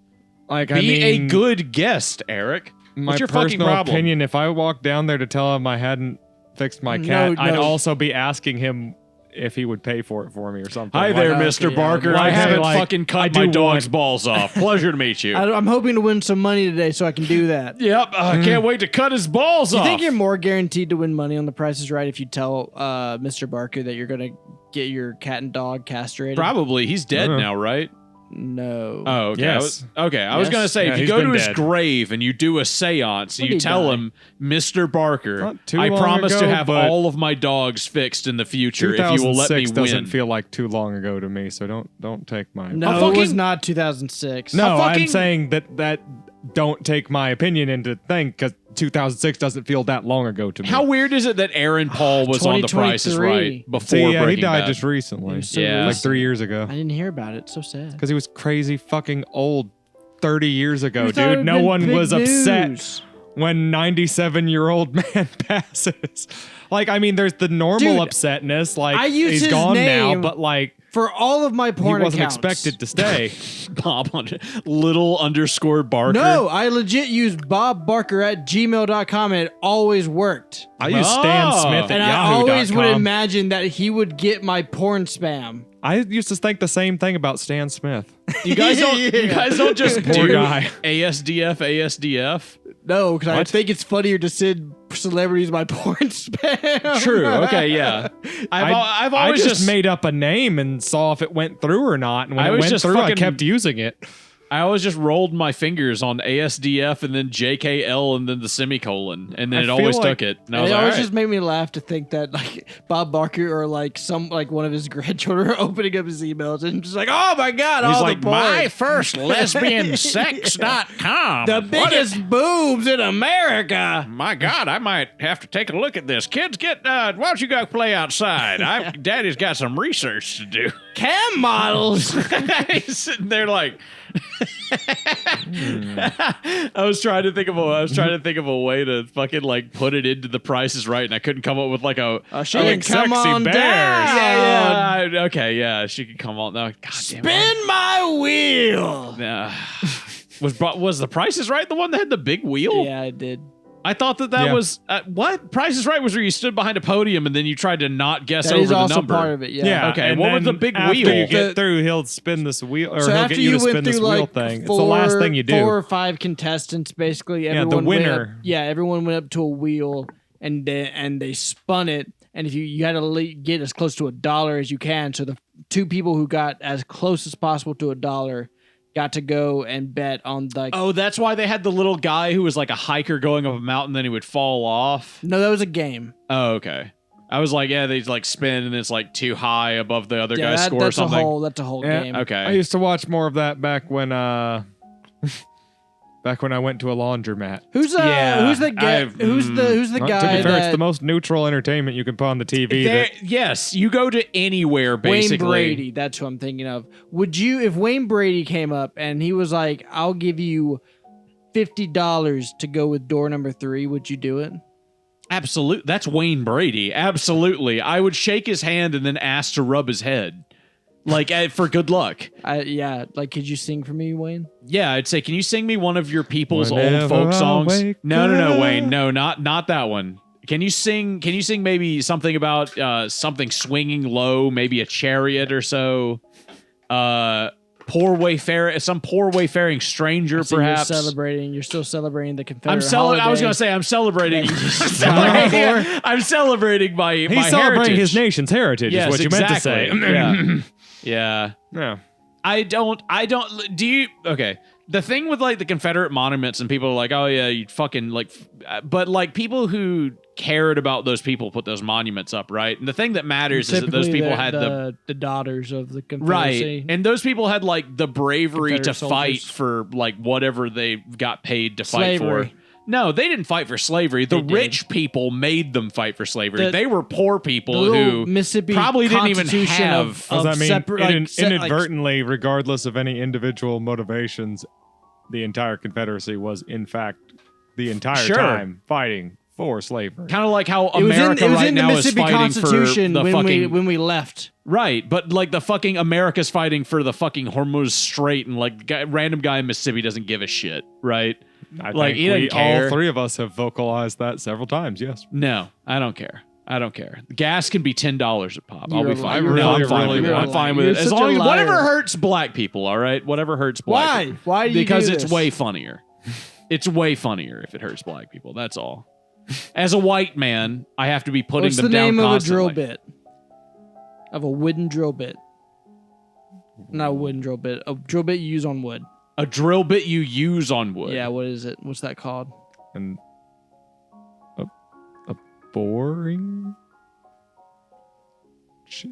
[SPEAKER 3] Like,
[SPEAKER 2] Be
[SPEAKER 3] I mean,
[SPEAKER 2] a good guest, Eric.
[SPEAKER 3] my
[SPEAKER 2] What's your fucking
[SPEAKER 3] personal
[SPEAKER 2] problem?
[SPEAKER 3] opinion. If I walked down there to tell him I hadn't fixed my cat, I'd
[SPEAKER 1] no.
[SPEAKER 3] also be asking him if he would pay for it for me or something.
[SPEAKER 2] Hi
[SPEAKER 3] Like,
[SPEAKER 2] there,
[SPEAKER 1] Okay,
[SPEAKER 2] Mr.
[SPEAKER 1] yeah,
[SPEAKER 2] Barker.
[SPEAKER 3] like,
[SPEAKER 2] I
[SPEAKER 3] hey,
[SPEAKER 2] haven't
[SPEAKER 3] like,
[SPEAKER 2] fucking
[SPEAKER 3] I
[SPEAKER 2] cut
[SPEAKER 3] do
[SPEAKER 2] my dog's
[SPEAKER 3] want-
[SPEAKER 2] balls off. Pleasure to meet you.
[SPEAKER 1] I'm hoping to win some money today, so I can do that.
[SPEAKER 2] Yep, I can't wait to cut his balls
[SPEAKER 1] Do you
[SPEAKER 2] off.
[SPEAKER 1] think you're more guaranteed to win money on The Price is Right if you tell Mr. Barker that you're gonna get your cat and dog castrated?
[SPEAKER 2] Probably. He's dead
[SPEAKER 3] Uh-huh.
[SPEAKER 2] now, right?
[SPEAKER 1] No.
[SPEAKER 2] Oh, okay.
[SPEAKER 3] Yes.
[SPEAKER 2] I was
[SPEAKER 1] Yes.
[SPEAKER 2] going to say,
[SPEAKER 3] Yeah,
[SPEAKER 2] if you
[SPEAKER 3] he's
[SPEAKER 2] go to
[SPEAKER 3] been
[SPEAKER 2] his
[SPEAKER 3] dead.
[SPEAKER 2] grave and you do a seance,
[SPEAKER 1] When
[SPEAKER 2] you
[SPEAKER 1] did he
[SPEAKER 2] tell
[SPEAKER 1] die?
[SPEAKER 2] him, Mr. Barker,
[SPEAKER 3] Not too
[SPEAKER 2] I
[SPEAKER 3] long
[SPEAKER 2] promise to
[SPEAKER 3] ago,
[SPEAKER 2] have
[SPEAKER 3] but
[SPEAKER 2] all of my dogs fixed in the future if you will let me
[SPEAKER 3] 2006 doesn't
[SPEAKER 2] win.
[SPEAKER 3] feel like too long ago to me, so don't take my.
[SPEAKER 1] No,
[SPEAKER 2] A
[SPEAKER 1] it was
[SPEAKER 2] fucking-
[SPEAKER 1] not 2006.
[SPEAKER 3] No,
[SPEAKER 2] A fucking-
[SPEAKER 3] I'm saying that don't take my opinion into thing because 2006 doesn't feel that long ago to me.
[SPEAKER 2] How weird is it that Aaron Paul was on The Price is
[SPEAKER 1] 2023.
[SPEAKER 2] Right before
[SPEAKER 3] See, yeah, he
[SPEAKER 2] Breaking
[SPEAKER 3] died
[SPEAKER 2] Bad?
[SPEAKER 3] just recently,
[SPEAKER 1] So
[SPEAKER 2] Yeah.
[SPEAKER 3] like 3 years ago,
[SPEAKER 1] I didn't hear about it. So sad.
[SPEAKER 3] because he was crazy fucking old 30 years ago,
[SPEAKER 1] You thought it
[SPEAKER 3] dude.
[SPEAKER 1] would've
[SPEAKER 3] No
[SPEAKER 1] been
[SPEAKER 3] one
[SPEAKER 1] big
[SPEAKER 3] was upset
[SPEAKER 1] news.
[SPEAKER 3] when 97-year-old man passes. Like, I mean, there's the normal
[SPEAKER 1] Dude,
[SPEAKER 3] upsetness, like
[SPEAKER 1] I used
[SPEAKER 3] he's
[SPEAKER 1] his
[SPEAKER 3] gone now,
[SPEAKER 1] name
[SPEAKER 3] but like
[SPEAKER 1] For all of my
[SPEAKER 3] he
[SPEAKER 1] porn
[SPEAKER 3] wasn't
[SPEAKER 1] accounts.
[SPEAKER 3] expected to stay.
[SPEAKER 2] Bob little underscore Barker.
[SPEAKER 1] No, I legit used bobbarker@gmail.com and it always worked.
[SPEAKER 3] I use Stan
[SPEAKER 2] Oh.
[SPEAKER 3] Smith at
[SPEAKER 1] And I
[SPEAKER 3] yahoo.com.
[SPEAKER 1] always would imagine that he would get my porn spam.
[SPEAKER 3] I used to think the same thing about Stan Smith.
[SPEAKER 2] You guys don't. You
[SPEAKER 1] Yeah.
[SPEAKER 2] guys don't just
[SPEAKER 3] Poor
[SPEAKER 2] do
[SPEAKER 3] guy.
[SPEAKER 2] ASDF.
[SPEAKER 1] No, because I
[SPEAKER 3] What?
[SPEAKER 1] think it's funnier to send celebrities my porn spam.
[SPEAKER 2] True. Okay. Yeah. I've
[SPEAKER 3] I
[SPEAKER 2] always
[SPEAKER 3] just made up a name and saw if it went through or not. And when
[SPEAKER 2] I
[SPEAKER 3] it
[SPEAKER 2] was
[SPEAKER 3] went
[SPEAKER 2] just
[SPEAKER 3] through, I
[SPEAKER 2] fucking-
[SPEAKER 3] kept using it.
[SPEAKER 2] I always just rolled my fingers on ASDF and then JKL and then the semicolon and then
[SPEAKER 3] I
[SPEAKER 2] it
[SPEAKER 3] feel
[SPEAKER 2] always
[SPEAKER 3] like-
[SPEAKER 2] took it. And I
[SPEAKER 1] And
[SPEAKER 2] was
[SPEAKER 1] it
[SPEAKER 2] like,
[SPEAKER 1] always
[SPEAKER 2] all right.
[SPEAKER 1] just made me laugh to think that like Bob Barker or like one of his grandchildren are opening up his emails and just like, oh my god,
[SPEAKER 2] He's
[SPEAKER 1] all
[SPEAKER 2] like,
[SPEAKER 1] the porn.
[SPEAKER 2] my first lesbiansex.com.
[SPEAKER 1] the biggest boobs in America.
[SPEAKER 2] My God, I might have to take a look at this. Kids, why don't you go play outside? Daddy's got some research to do.
[SPEAKER 1] Cam models.
[SPEAKER 2] He's sitting there like, I was trying to think of a way to fucking like put it into The Price is Right, and I couldn't come up with like a.
[SPEAKER 1] She can come
[SPEAKER 3] sexy
[SPEAKER 1] on
[SPEAKER 3] bears.
[SPEAKER 1] down.
[SPEAKER 2] Yeah, okay, yeah, she could come on. No, God damn it.
[SPEAKER 1] Spin my wheel.
[SPEAKER 2] Was The Price is Right the one that had the big wheel?
[SPEAKER 1] Yeah, I did.
[SPEAKER 2] I thought that
[SPEAKER 3] Yeah.
[SPEAKER 2] was what Price is Right was where you stood behind a podium and then you tried to not guess
[SPEAKER 1] That
[SPEAKER 2] over
[SPEAKER 1] is
[SPEAKER 2] the
[SPEAKER 1] also
[SPEAKER 2] number.
[SPEAKER 1] part of it. Yeah.
[SPEAKER 3] Yeah.
[SPEAKER 2] Okay,
[SPEAKER 3] and
[SPEAKER 2] what was
[SPEAKER 3] then
[SPEAKER 2] the big
[SPEAKER 3] after
[SPEAKER 2] wheel?
[SPEAKER 3] you get
[SPEAKER 1] The-
[SPEAKER 3] through, he'll spin this wheel, or
[SPEAKER 1] So
[SPEAKER 3] he'll
[SPEAKER 1] after
[SPEAKER 3] get you to
[SPEAKER 1] you
[SPEAKER 3] spin
[SPEAKER 1] went
[SPEAKER 3] this
[SPEAKER 1] through
[SPEAKER 3] wheel
[SPEAKER 1] like
[SPEAKER 3] thing. It's the last thing you do.
[SPEAKER 1] 4 or 5 contestants, basically,
[SPEAKER 3] the
[SPEAKER 1] everyone
[SPEAKER 3] winner.
[SPEAKER 1] everyone went up to a wheel and they spun it, and if you got to get as close to $1 as you can. So the 2 people who got as close as possible to $1 got to go and bet on like.
[SPEAKER 2] Oh, that's why they had the little guy who was like a hiker going up a mountain, then he would fall off.
[SPEAKER 1] No, that was a game.
[SPEAKER 2] Oh, okay. I was like, yeah, they like spin and it's like too high above the other
[SPEAKER 1] Yeah,
[SPEAKER 2] guy's score or
[SPEAKER 1] that's
[SPEAKER 2] something.
[SPEAKER 1] that's a whole
[SPEAKER 3] Yeah.
[SPEAKER 1] game.
[SPEAKER 2] Okay.
[SPEAKER 3] I used to watch more of that back when back when I went to a laundromat.
[SPEAKER 1] Who's
[SPEAKER 2] Yeah,
[SPEAKER 1] who's the guy?
[SPEAKER 2] I've-
[SPEAKER 1] Who's the
[SPEAKER 3] To
[SPEAKER 1] guy
[SPEAKER 3] be fair, it's
[SPEAKER 1] that
[SPEAKER 3] the most neutral entertainment you can put on the TV.
[SPEAKER 2] Yes, you go to anywhere basically.
[SPEAKER 1] Wayne Brady? That's who I'm thinking of. Would you, if Wayne Brady came up and he was like, "I'll give you $50 to go with door number 3," would you do it?
[SPEAKER 2] Absolutely. That's Wayne Brady. Absolutely. I would shake his hand and then ask to rub his head. Like for good luck.
[SPEAKER 1] Yeah. Like, could you sing for me, Wayne?
[SPEAKER 2] Yeah, I'd say, can you sing me one of your people's old
[SPEAKER 3] Whenever
[SPEAKER 2] folk
[SPEAKER 3] I
[SPEAKER 2] songs?
[SPEAKER 3] wake
[SPEAKER 2] No,
[SPEAKER 3] up.
[SPEAKER 2] Wayne. No, not that one. Can you sing maybe something about something swinging low, maybe a chariot or so? some poor wayfaring stranger,
[SPEAKER 1] So
[SPEAKER 2] perhaps.
[SPEAKER 1] you're still celebrating the Confederate
[SPEAKER 2] I was going to say I'm celebrating. I'm celebrating my
[SPEAKER 3] He's
[SPEAKER 2] my
[SPEAKER 3] celebrating
[SPEAKER 2] heritage.
[SPEAKER 3] his nation's heritage,
[SPEAKER 2] Yes,
[SPEAKER 3] is what you meant to say.
[SPEAKER 2] exactly. Yeah.
[SPEAKER 3] Yeah.
[SPEAKER 2] I don't, do you, okay. The thing with like the Confederate monuments and people are like, oh yeah, you fucking like, but like people who cared about those people put those monuments up, right? And the thing that matters is that those
[SPEAKER 1] Typically,
[SPEAKER 2] people had
[SPEAKER 1] the daughters of the Confederacy.
[SPEAKER 2] right. And those people had like the bravery to
[SPEAKER 1] Confederate
[SPEAKER 2] fight
[SPEAKER 1] soldiers.
[SPEAKER 2] for like whatever they got paid to fight
[SPEAKER 1] Slavery.
[SPEAKER 2] for. No, they didn't fight for slavery. The
[SPEAKER 1] They did.
[SPEAKER 2] rich people made them fight for slavery.
[SPEAKER 1] The-
[SPEAKER 2] They were poor
[SPEAKER 1] The
[SPEAKER 2] people
[SPEAKER 1] little
[SPEAKER 2] who
[SPEAKER 1] Mississippi
[SPEAKER 2] probably didn't even
[SPEAKER 1] Constitution
[SPEAKER 2] have.
[SPEAKER 1] of
[SPEAKER 3] What does that mean?
[SPEAKER 1] separate, like,
[SPEAKER 3] Inadvertently, regardless of any individual motivations, the entire Confederacy was, in fact, the entire
[SPEAKER 2] Sure.
[SPEAKER 3] time fighting for slavery.
[SPEAKER 2] Kind of like how
[SPEAKER 1] it was
[SPEAKER 2] America
[SPEAKER 1] in the
[SPEAKER 2] right now is
[SPEAKER 1] Mississippi
[SPEAKER 2] fighting
[SPEAKER 1] Constitution
[SPEAKER 2] for the
[SPEAKER 1] when
[SPEAKER 2] fucking
[SPEAKER 1] when we left.
[SPEAKER 2] right, but like the fucking America's fighting for the fucking Hormuz Strait, and like random guy in Mississippi doesn't give a shit, right?
[SPEAKER 3] I
[SPEAKER 2] Like,
[SPEAKER 3] think
[SPEAKER 2] he doesn't care.
[SPEAKER 3] all three of us have vocalized that several times, yes.
[SPEAKER 2] No, I don't care. I don't care. Gas can be $10 a pop. I'll
[SPEAKER 1] You're
[SPEAKER 2] be
[SPEAKER 1] a
[SPEAKER 2] fine.
[SPEAKER 1] liar.
[SPEAKER 2] No, I'm
[SPEAKER 3] You're
[SPEAKER 2] fine
[SPEAKER 3] really
[SPEAKER 2] with it.
[SPEAKER 3] a
[SPEAKER 2] I'm
[SPEAKER 3] liar.
[SPEAKER 2] fine with
[SPEAKER 1] You're
[SPEAKER 2] it. As
[SPEAKER 1] such
[SPEAKER 2] long
[SPEAKER 1] a
[SPEAKER 2] as
[SPEAKER 1] liar.
[SPEAKER 2] whatever hurts black people, all right? Whatever hurts black
[SPEAKER 1] Why?
[SPEAKER 2] people.
[SPEAKER 1] Why do you
[SPEAKER 2] Because
[SPEAKER 1] do
[SPEAKER 2] it's
[SPEAKER 1] this?
[SPEAKER 2] way funnier. It's way funnier if it hurts black people. That's all. As a white man, I have to be putting
[SPEAKER 1] What's
[SPEAKER 2] them
[SPEAKER 1] the
[SPEAKER 2] down
[SPEAKER 1] name
[SPEAKER 2] constantly.
[SPEAKER 1] of a drill bit? Of a wooden drill bit. Not a wooden drill bit. A drill bit you use on wood.
[SPEAKER 2] A drill bit you use on wood.
[SPEAKER 1] Yeah, what is it? What's that called?
[SPEAKER 3] And a boring shit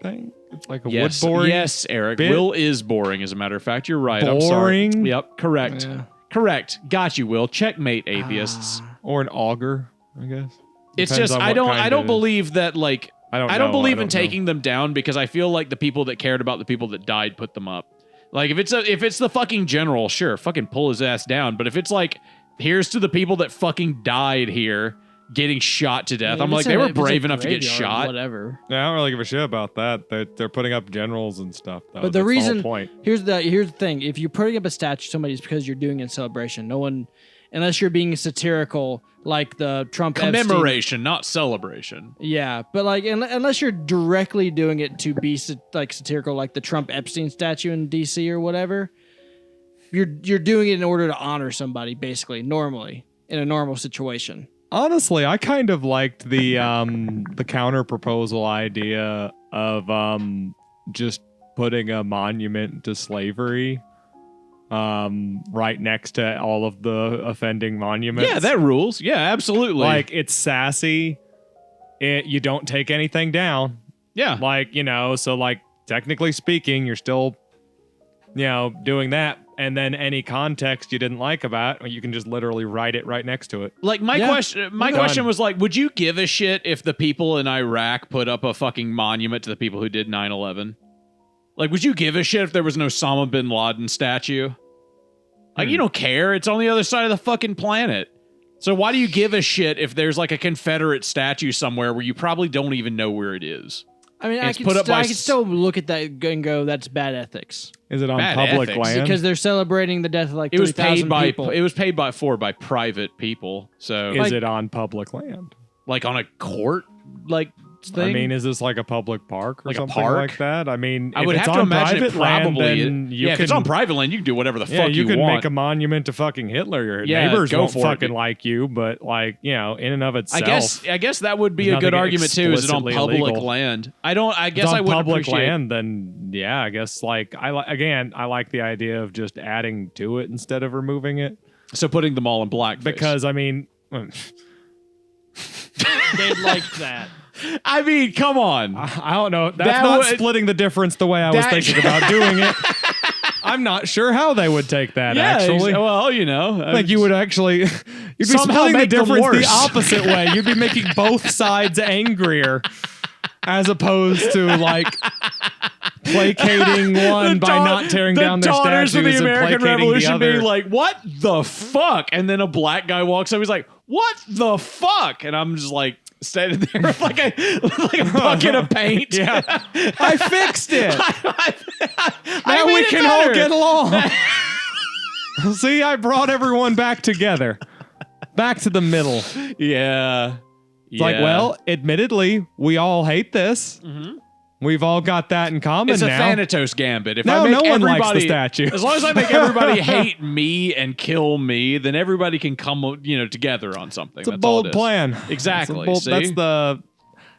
[SPEAKER 3] thing? It's like a
[SPEAKER 2] Yes,
[SPEAKER 3] wood boring?
[SPEAKER 2] yes, Eric.
[SPEAKER 3] bit?
[SPEAKER 2] Will is boring, as a matter of fact. You're right. I'm sorry.
[SPEAKER 3] Boring?
[SPEAKER 2] Yep, correct.
[SPEAKER 1] Yeah.
[SPEAKER 2] Correct. Got you, Will. Checkmate, atheists.
[SPEAKER 3] Or an auger, I guess.
[SPEAKER 2] It's
[SPEAKER 3] Depends
[SPEAKER 2] just
[SPEAKER 3] on
[SPEAKER 2] I
[SPEAKER 3] what
[SPEAKER 2] don't
[SPEAKER 3] kind it is.
[SPEAKER 2] believe that like
[SPEAKER 3] I don't
[SPEAKER 2] I don't
[SPEAKER 3] know.
[SPEAKER 2] believe in
[SPEAKER 3] know.
[SPEAKER 2] taking them down because I feel like the people that cared about the people that died put them up. Like if it's the fucking general, sure, fucking pull his ass down. But if it's like here's to the people that fucking died here getting shot to death,
[SPEAKER 1] I mean,
[SPEAKER 2] I'm
[SPEAKER 1] if
[SPEAKER 2] like
[SPEAKER 1] it's
[SPEAKER 2] they
[SPEAKER 1] a-
[SPEAKER 2] were
[SPEAKER 1] if it's a
[SPEAKER 2] brave enough to get
[SPEAKER 1] graveyard,
[SPEAKER 2] shot.
[SPEAKER 1] Whatever.
[SPEAKER 3] Yeah, I don't really give a shit about that. They're putting up generals and stuff, though.
[SPEAKER 1] But the
[SPEAKER 3] That's
[SPEAKER 1] reason
[SPEAKER 3] whole point.
[SPEAKER 1] here's the thing: if you're putting up a statue, to somebody, it's because you're doing it in celebration. No one, unless you're being satirical, like the Trump Epstein.
[SPEAKER 2] Commemoration, not celebration.
[SPEAKER 1] Yeah, but like unless you're directly doing it to be like satirical, like the Trump Epstein statue in D.C. or whatever, you're doing it in order to honor somebody, basically, normally in a normal situation.
[SPEAKER 3] Honestly, I kind of liked the counter proposal idea of just putting a monument to slavery right next to all of the offending monuments.
[SPEAKER 2] Yeah, that rules. Yeah, absolutely.
[SPEAKER 3] like it's sassy. You don't take anything down.
[SPEAKER 2] yeah.
[SPEAKER 3] Like, so like technically speaking, you're still doing that, and then any context you didn't like about it, you can just literally write it right next to it.
[SPEAKER 2] Like my
[SPEAKER 1] Yeah.
[SPEAKER 2] question was like, would you give a shit if the people in Iraq put up a fucking monument to the people who did 9/11? Like, would you give a shit if there was an Osama bin Laden statue? Like, you don't care. It's on the other side of the fucking planet. So why do you give a shit if there's like a Confederate statue somewhere where you probably don't even know where it is?
[SPEAKER 1] I mean,
[SPEAKER 2] It's put up by
[SPEAKER 1] I can still look at that and go, "That's bad ethics,"
[SPEAKER 3] Is it on
[SPEAKER 2] Bad
[SPEAKER 3] public
[SPEAKER 2] ethics.
[SPEAKER 3] land?
[SPEAKER 1] because they're celebrating the death of like
[SPEAKER 2] It was paid
[SPEAKER 1] 3,000
[SPEAKER 2] by
[SPEAKER 1] people.
[SPEAKER 2] it was paid by private people. So
[SPEAKER 3] Is it on public land?
[SPEAKER 2] like on a court like thing.
[SPEAKER 3] I mean, is this like a public park or
[SPEAKER 2] Like a
[SPEAKER 3] something
[SPEAKER 2] park?
[SPEAKER 3] like that? I mean,
[SPEAKER 2] I
[SPEAKER 3] if
[SPEAKER 2] would
[SPEAKER 3] it's
[SPEAKER 2] have to
[SPEAKER 3] on
[SPEAKER 2] imagine it
[SPEAKER 3] private land,
[SPEAKER 2] probably.
[SPEAKER 3] then you
[SPEAKER 2] if
[SPEAKER 3] can,
[SPEAKER 2] it's on private land, you can do whatever the fuck
[SPEAKER 3] you can
[SPEAKER 2] want.
[SPEAKER 3] make a monument to fucking Hitler. Your
[SPEAKER 2] Yeah,
[SPEAKER 3] neighbors
[SPEAKER 2] go
[SPEAKER 3] won't
[SPEAKER 2] for it,
[SPEAKER 3] fucking
[SPEAKER 2] dude.
[SPEAKER 3] like you, but like in and of itself,
[SPEAKER 2] I guess that would be
[SPEAKER 3] There's
[SPEAKER 2] a good
[SPEAKER 3] nothing
[SPEAKER 2] argument too. Is it on
[SPEAKER 3] explicitly
[SPEAKER 2] public
[SPEAKER 3] illegal.
[SPEAKER 2] land? I
[SPEAKER 3] if
[SPEAKER 2] guess
[SPEAKER 3] it's on
[SPEAKER 2] I would
[SPEAKER 3] public
[SPEAKER 2] appreciate.
[SPEAKER 3] land, then yeah, I guess like I like the idea of just adding to it instead of removing it
[SPEAKER 2] So putting them all in blackface.
[SPEAKER 3] because I mean.
[SPEAKER 1] They'd like that.
[SPEAKER 2] I mean, come on.
[SPEAKER 3] I don't know. That's
[SPEAKER 2] That
[SPEAKER 3] not
[SPEAKER 2] would-
[SPEAKER 3] splitting the difference the way I was
[SPEAKER 2] That-
[SPEAKER 3] thinking about doing it. I'm not sure how they would take that,
[SPEAKER 2] yeah,
[SPEAKER 3] actually.
[SPEAKER 2] well, you know,
[SPEAKER 3] Like you would actually, you'd be
[SPEAKER 2] Somehow
[SPEAKER 3] splitting the
[SPEAKER 2] make them
[SPEAKER 3] difference the
[SPEAKER 2] worse.
[SPEAKER 3] opposite way. You'd be making both sides angrier, as opposed to like placating one by not tearing down their
[SPEAKER 2] daughters
[SPEAKER 3] statues
[SPEAKER 2] of the
[SPEAKER 3] and
[SPEAKER 2] American
[SPEAKER 3] placating
[SPEAKER 2] Revolution
[SPEAKER 3] the other.
[SPEAKER 2] being like, "What the fuck?" And then a black guy walks up. He's like, "What the fuck?" And I'm just like standing there with like a bucket of paint.
[SPEAKER 3] Yeah, I fixed it.
[SPEAKER 2] I
[SPEAKER 3] Now
[SPEAKER 2] made
[SPEAKER 3] we
[SPEAKER 2] it
[SPEAKER 3] can all
[SPEAKER 2] better.
[SPEAKER 3] get along. See, I brought everyone back together, back to the middle.
[SPEAKER 2] Yeah.
[SPEAKER 3] It's like, well, admittedly, we all hate this, We've all got that in common
[SPEAKER 2] It's a
[SPEAKER 3] now.
[SPEAKER 2] Thanatos gambit. If
[SPEAKER 3] No,
[SPEAKER 2] I make
[SPEAKER 3] no one likes
[SPEAKER 2] everybody,
[SPEAKER 3] the statue.
[SPEAKER 2] As long as I make everybody hate me and kill me, then everybody can come, together on something.
[SPEAKER 3] It's a
[SPEAKER 2] That's all
[SPEAKER 3] bold
[SPEAKER 2] it is.
[SPEAKER 3] plan.
[SPEAKER 2] Exactly.
[SPEAKER 3] It's a bold-
[SPEAKER 2] See?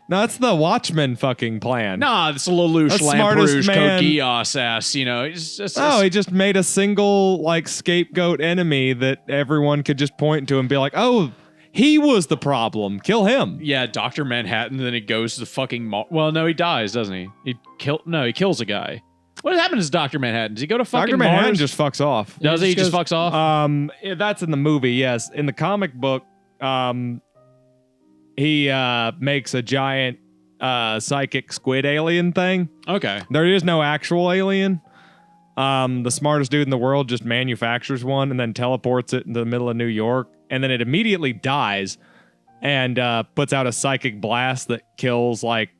[SPEAKER 3] that's the Watchmen fucking plan.
[SPEAKER 2] Nah, it's a Lelouch,
[SPEAKER 3] That's smartest
[SPEAKER 2] Lamperouge,
[SPEAKER 3] man.
[SPEAKER 2] Code Geass ass. It's just,
[SPEAKER 3] Oh, he just made a single like scapegoat enemy that everyone could just point to and be like, "Oh, he was the problem. Kill him."
[SPEAKER 2] yeah, Dr. Manhattan. Then he goes to the fucking well, no, he dies, doesn't he? He kills a guy. What happens to Dr. Manhattan? Does he go to fucking
[SPEAKER 3] Dr. Manhattan
[SPEAKER 2] Mars?
[SPEAKER 3] just fucks off.
[SPEAKER 2] Does he?
[SPEAKER 1] he
[SPEAKER 2] Just
[SPEAKER 1] goes-
[SPEAKER 2] fucks off.
[SPEAKER 3] That's in the movie. Yes, in the comic book, he makes a giant psychic squid alien thing.
[SPEAKER 2] Okay.
[SPEAKER 3] There is no actual alien. The smartest dude in the world just manufactures one and then teleports it into the middle of New York, and then it immediately dies and puts out a psychic blast that kills like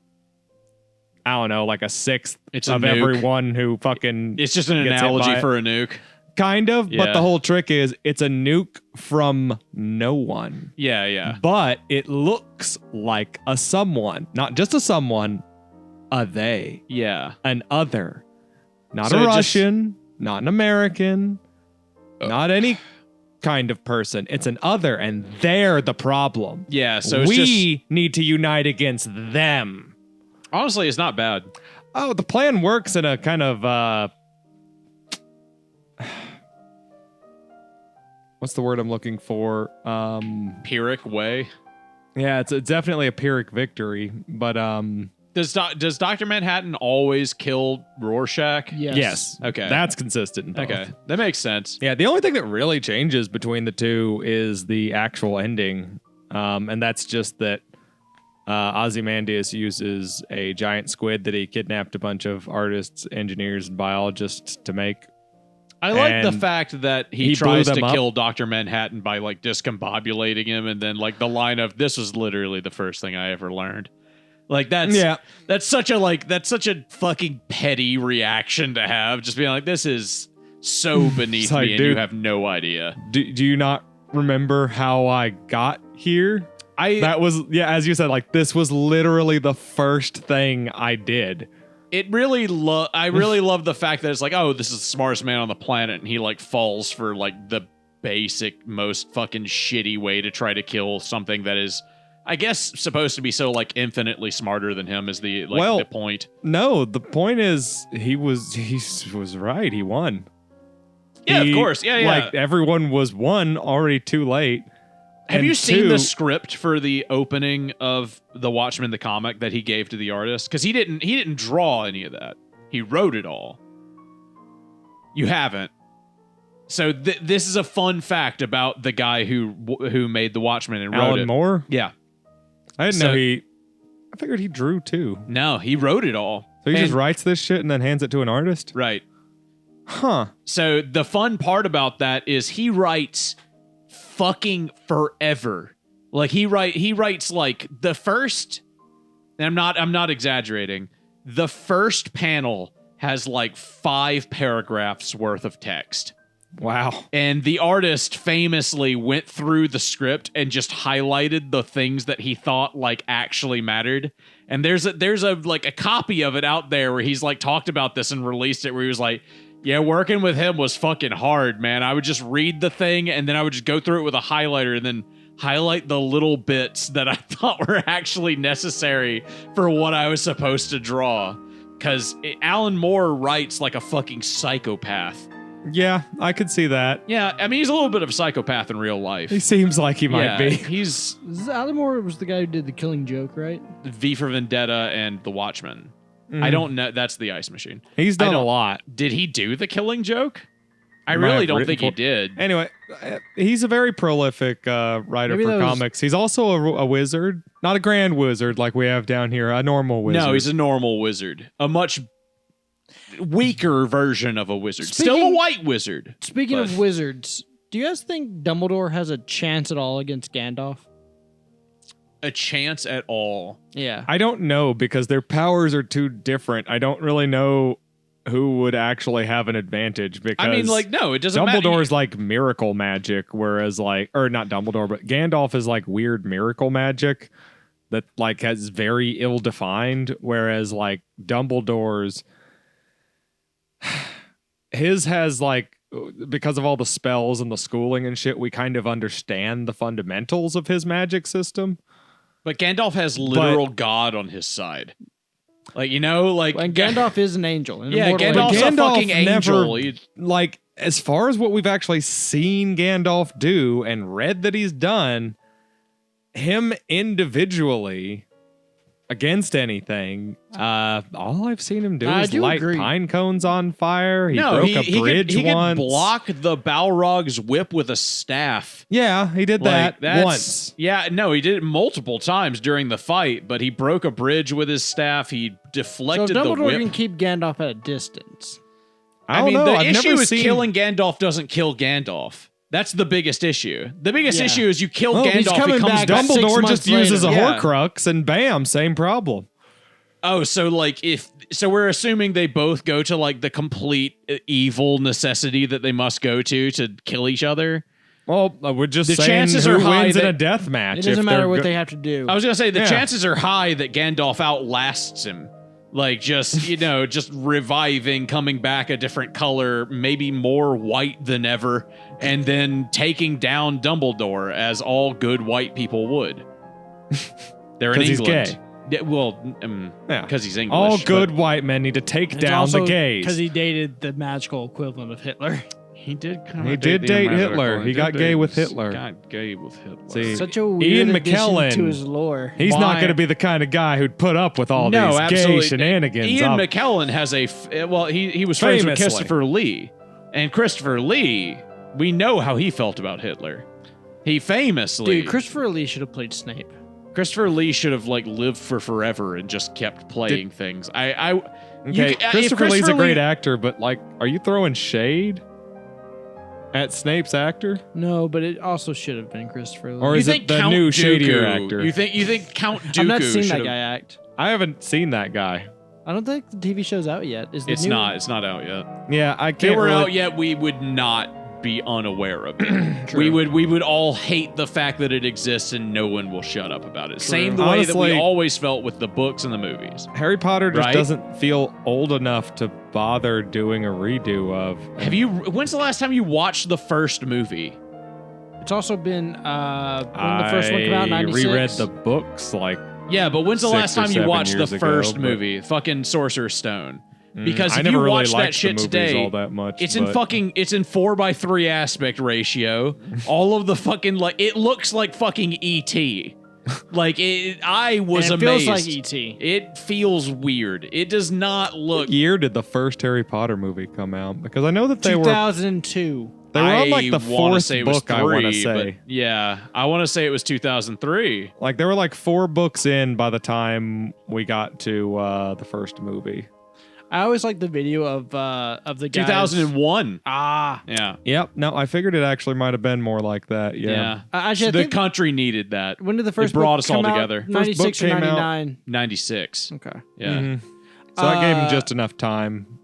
[SPEAKER 3] a sixth
[SPEAKER 2] It's a
[SPEAKER 3] of
[SPEAKER 2] nuke.
[SPEAKER 3] everyone who fucking
[SPEAKER 2] It's just an
[SPEAKER 3] gets hit by
[SPEAKER 2] analogy
[SPEAKER 3] it.
[SPEAKER 2] for a nuke.
[SPEAKER 3] Kind of, but
[SPEAKER 2] Yeah.
[SPEAKER 3] the whole trick is it's a nuke from no one.
[SPEAKER 2] Yeah, yeah.
[SPEAKER 3] But it looks like a someone, not just a someone, a they,
[SPEAKER 2] Yeah.
[SPEAKER 3] an other. Not
[SPEAKER 2] So
[SPEAKER 3] a
[SPEAKER 2] it just-
[SPEAKER 3] Russian, not an American, not any kind of person. It's an other, and they're the problem.
[SPEAKER 2] Yeah, so it's
[SPEAKER 3] we
[SPEAKER 2] just
[SPEAKER 3] need to unite against them.
[SPEAKER 2] honestly, it's not bad.
[SPEAKER 3] Oh, the plan works in a kind of what's the word I'm looking for?
[SPEAKER 2] Pyrrhic way.
[SPEAKER 3] Yeah, it's definitely a Pyrrhic victory, but
[SPEAKER 2] Does Dr. Manhattan always kill Rorschach?
[SPEAKER 1] Yes.
[SPEAKER 2] Okay.
[SPEAKER 3] that's consistent. In both.
[SPEAKER 2] Okay. That makes sense.
[SPEAKER 3] Yeah, the only thing that really changes between the two is the actual ending, and that's just that Ozymandias uses a giant squid that he kidnapped a bunch of artists, engineers, and biologists to make.
[SPEAKER 2] I like the
[SPEAKER 3] And
[SPEAKER 2] fact that he
[SPEAKER 3] he
[SPEAKER 2] tries
[SPEAKER 3] blew
[SPEAKER 2] to
[SPEAKER 3] them up.
[SPEAKER 2] kill Dr. Manhattan by like discombobulating him, and then like the line of "This was literally the first thing I ever learned." Like that's such a fucking petty reaction to have. Just being like, this is so beneath
[SPEAKER 3] like,
[SPEAKER 2] me, and you
[SPEAKER 3] dude.
[SPEAKER 2] have no idea.
[SPEAKER 3] Do you not remember how I got here? That was, as you said, like this was literally the first thing I did.
[SPEAKER 2] I really love the fact that it's like, oh, this is the smartest man on the planet, and he like falls for like the basic, most fucking shitty way to try to kill something that is, I guess, supposed to be so like infinitely smarter than him is the the point.
[SPEAKER 3] No, the point is he was right. He won.
[SPEAKER 2] Yeah, of course. Yeah, yeah.
[SPEAKER 3] Like everyone was one already too late.
[SPEAKER 2] Have
[SPEAKER 3] And
[SPEAKER 2] you seen
[SPEAKER 3] two-
[SPEAKER 2] the script for the opening of The Watchmen, the comic that he gave to the artist? Because he didn't draw any of that. He wrote it all. You haven't. So this is a fun fact about the guy who made The Watchmen and wrote
[SPEAKER 3] Alan
[SPEAKER 2] it.
[SPEAKER 3] Moore?
[SPEAKER 2] Yeah.
[SPEAKER 3] I didn't know I figured he drew too.
[SPEAKER 2] No, he wrote it all.
[SPEAKER 3] So he
[SPEAKER 2] And-
[SPEAKER 3] just writes this shit and then hands it to an artist?
[SPEAKER 2] Right.
[SPEAKER 3] Huh.
[SPEAKER 2] So the fun part about that is he writes fucking forever. Like he writes like the first, and I'm not exaggerating. The first panel has like 5 paragraphs worth of text.
[SPEAKER 3] Wow.
[SPEAKER 2] And the artist famously went through the script and just highlighted the things that he thought like actually mattered. And there's a like a copy of it out there where he's like talked about this and released it, where he was like, yeah, working with him was fucking hard, man. I would just read the thing and then I would just go through it with a highlighter and then highlight the little bits that I thought were actually necessary for what I was supposed to draw. Because Alan Moore writes like a fucking psychopath.
[SPEAKER 3] Yeah, I could see that.
[SPEAKER 2] Yeah, I mean, he's a little bit of a psychopath in real life.
[SPEAKER 3] He seems like he might
[SPEAKER 2] Yeah,
[SPEAKER 3] be.
[SPEAKER 2] He's
[SPEAKER 1] Alan Moore was the guy who did The Killing Joke, right?
[SPEAKER 2] V for Vendetta and The Watchmen.
[SPEAKER 3] Mhm.
[SPEAKER 2] I don't know. That's the Ice Machine.
[SPEAKER 3] He's
[SPEAKER 2] I
[SPEAKER 3] done a
[SPEAKER 2] don't-
[SPEAKER 3] lot.
[SPEAKER 2] Did he do The Killing Joke? I
[SPEAKER 3] He might
[SPEAKER 2] really
[SPEAKER 3] have
[SPEAKER 2] don't
[SPEAKER 3] written
[SPEAKER 2] think he
[SPEAKER 3] for-
[SPEAKER 2] did.
[SPEAKER 3] Anyway, he's a very prolific writer
[SPEAKER 1] Maybe
[SPEAKER 3] for
[SPEAKER 1] that was-
[SPEAKER 3] comics. He's also a wizard. Not a grand wizard like we have down here, a normal wizard.
[SPEAKER 2] No, he's a normal wizard. A much weaker version of a wizard. Still a
[SPEAKER 1] Speaking-
[SPEAKER 2] white wizard.
[SPEAKER 1] Speaking
[SPEAKER 2] But-
[SPEAKER 1] of wizards, do you guys think Dumbledore has a chance at all against Gandalf?
[SPEAKER 2] A chance at all.
[SPEAKER 1] Yeah.
[SPEAKER 3] I don't know because their powers are too different. I don't really know who would actually have an advantage because
[SPEAKER 2] I mean, like, no, it doesn't matter.
[SPEAKER 3] Dumbledore's like miracle magic, whereas like, or not Dumbledore, but Gandalf is like weird miracle magic that like has very ill-defined, whereas like Dumbledore's his has like, because of all the spells and the schooling and shit, we kind of understand the fundamentals of his magic system.
[SPEAKER 2] But Gandalf has literal God on his side. Like, you know, like...
[SPEAKER 1] And Gandalf is an angel. An
[SPEAKER 2] yeah,
[SPEAKER 1] immortal
[SPEAKER 2] Gandalf's
[SPEAKER 1] angel.
[SPEAKER 2] a fucking angel.
[SPEAKER 3] Like, as far as what we've actually seen Gandalf do and read that he's done, him individually against anything, all I've seen him do is light pine cones on fire. He broke a bridge once.
[SPEAKER 2] He could block the Balrog's whip with a staff.
[SPEAKER 3] Yeah, he did that once.
[SPEAKER 2] Yeah, no, he did it multiple times during the fight, but he broke a bridge with his staff. He deflected the
[SPEAKER 1] Dumbledore
[SPEAKER 2] whip.
[SPEAKER 1] can keep Gandalf at a distance.
[SPEAKER 2] I mean, the issue is killing Gandalf doesn't kill Gandalf. That's the biggest issue. The biggest issue is you kill Gandalf, he comes back.
[SPEAKER 3] Dumbledore just uses a Horcrux, and bam, same problem.
[SPEAKER 2] Oh, so like so we're assuming they both go to like the complete evil necessity that they must go to kill each other.
[SPEAKER 3] Well, we're just
[SPEAKER 2] the
[SPEAKER 3] saying
[SPEAKER 2] chances
[SPEAKER 3] who
[SPEAKER 2] are high
[SPEAKER 3] wins in a death match.
[SPEAKER 1] It doesn't matter what they have to do.
[SPEAKER 2] I was gonna say the chances are high that Gandalf outlasts him. Like, just, you know, just reviving, coming back a different color, maybe more white than ever, and then taking down Dumbledore as all good white people would. They're in England.
[SPEAKER 3] He's gay.
[SPEAKER 2] Yeah, well, because he's English.
[SPEAKER 3] All good white men need to take down the gays.
[SPEAKER 1] Because he dated the magical equivalent of Hitler.
[SPEAKER 2] He did
[SPEAKER 3] date Hitler. He got gay with Hitler.
[SPEAKER 2] Got gay with Hitler.
[SPEAKER 3] See,
[SPEAKER 1] such a weird
[SPEAKER 3] Ian
[SPEAKER 1] addition
[SPEAKER 3] McKellen,
[SPEAKER 1] to his lore.
[SPEAKER 3] He's not going to be the kind of guy who'd put up with all these gay shenanigans.
[SPEAKER 2] Ian McKellen has he was friends with Christopher Lee. And Christopher Lee, we know how he felt about Hitler. He famously...
[SPEAKER 1] Dude, Christopher Lee should have played Snape.
[SPEAKER 2] Christopher Lee should have like lived for forever and just kept playing things.
[SPEAKER 3] Christopher Lee's a great actor, but like, are you throwing shade at Snape's actor?
[SPEAKER 1] No, but it also should have been Christopher Lee.
[SPEAKER 3] Or is it the new shadier actor?
[SPEAKER 2] You think Count Dooku?
[SPEAKER 1] I've not seen that guy act.
[SPEAKER 3] I haven't seen that guy.
[SPEAKER 1] I don't think the TV show's out yet.
[SPEAKER 2] It's not out yet.
[SPEAKER 3] Yeah, I can't.
[SPEAKER 2] If it were out yet, we would not be unaware of it. we would all hate the fact that it exists and no one will shut up about it. True. Same the way that we always felt with the books and the movies.
[SPEAKER 3] Harry Potter just doesn't feel old enough to bother doing a redo of.
[SPEAKER 2] When's the last time you watched the first movie?
[SPEAKER 1] It's also been when the first one came out in 96.
[SPEAKER 3] I reread the books like.
[SPEAKER 2] Yeah, but when's the last time you watched the first movie? Fucking Sorcerer's Stone. Because if you watch that shit today,
[SPEAKER 3] all that much,
[SPEAKER 2] it's in 4:3 aspect ratio. All of the fucking it looks like fucking E.T. Like I was amazed.
[SPEAKER 1] It feels like E.T.
[SPEAKER 2] It feels weird. It does not look.
[SPEAKER 3] What year did the first Harry Potter movie come out? Because I know that they
[SPEAKER 1] 2002.
[SPEAKER 3] They were on like the fourth book, I want to say.
[SPEAKER 2] Yeah, I want to say it was 2003.
[SPEAKER 3] Like there were like 4 books in by the time we got to the first movie.
[SPEAKER 1] I always like the video of the guys.
[SPEAKER 2] 2001.
[SPEAKER 1] Yeah.
[SPEAKER 3] Yep. No, I figured it actually might have been more like that. Yeah.
[SPEAKER 1] Actually,
[SPEAKER 2] the country needed that.
[SPEAKER 1] When did the first
[SPEAKER 2] book
[SPEAKER 1] brought
[SPEAKER 2] us all together?
[SPEAKER 1] 96 or 99?
[SPEAKER 2] 96.
[SPEAKER 1] Okay.
[SPEAKER 2] Yeah.
[SPEAKER 3] Mm-hmm. So that gave him just enough time.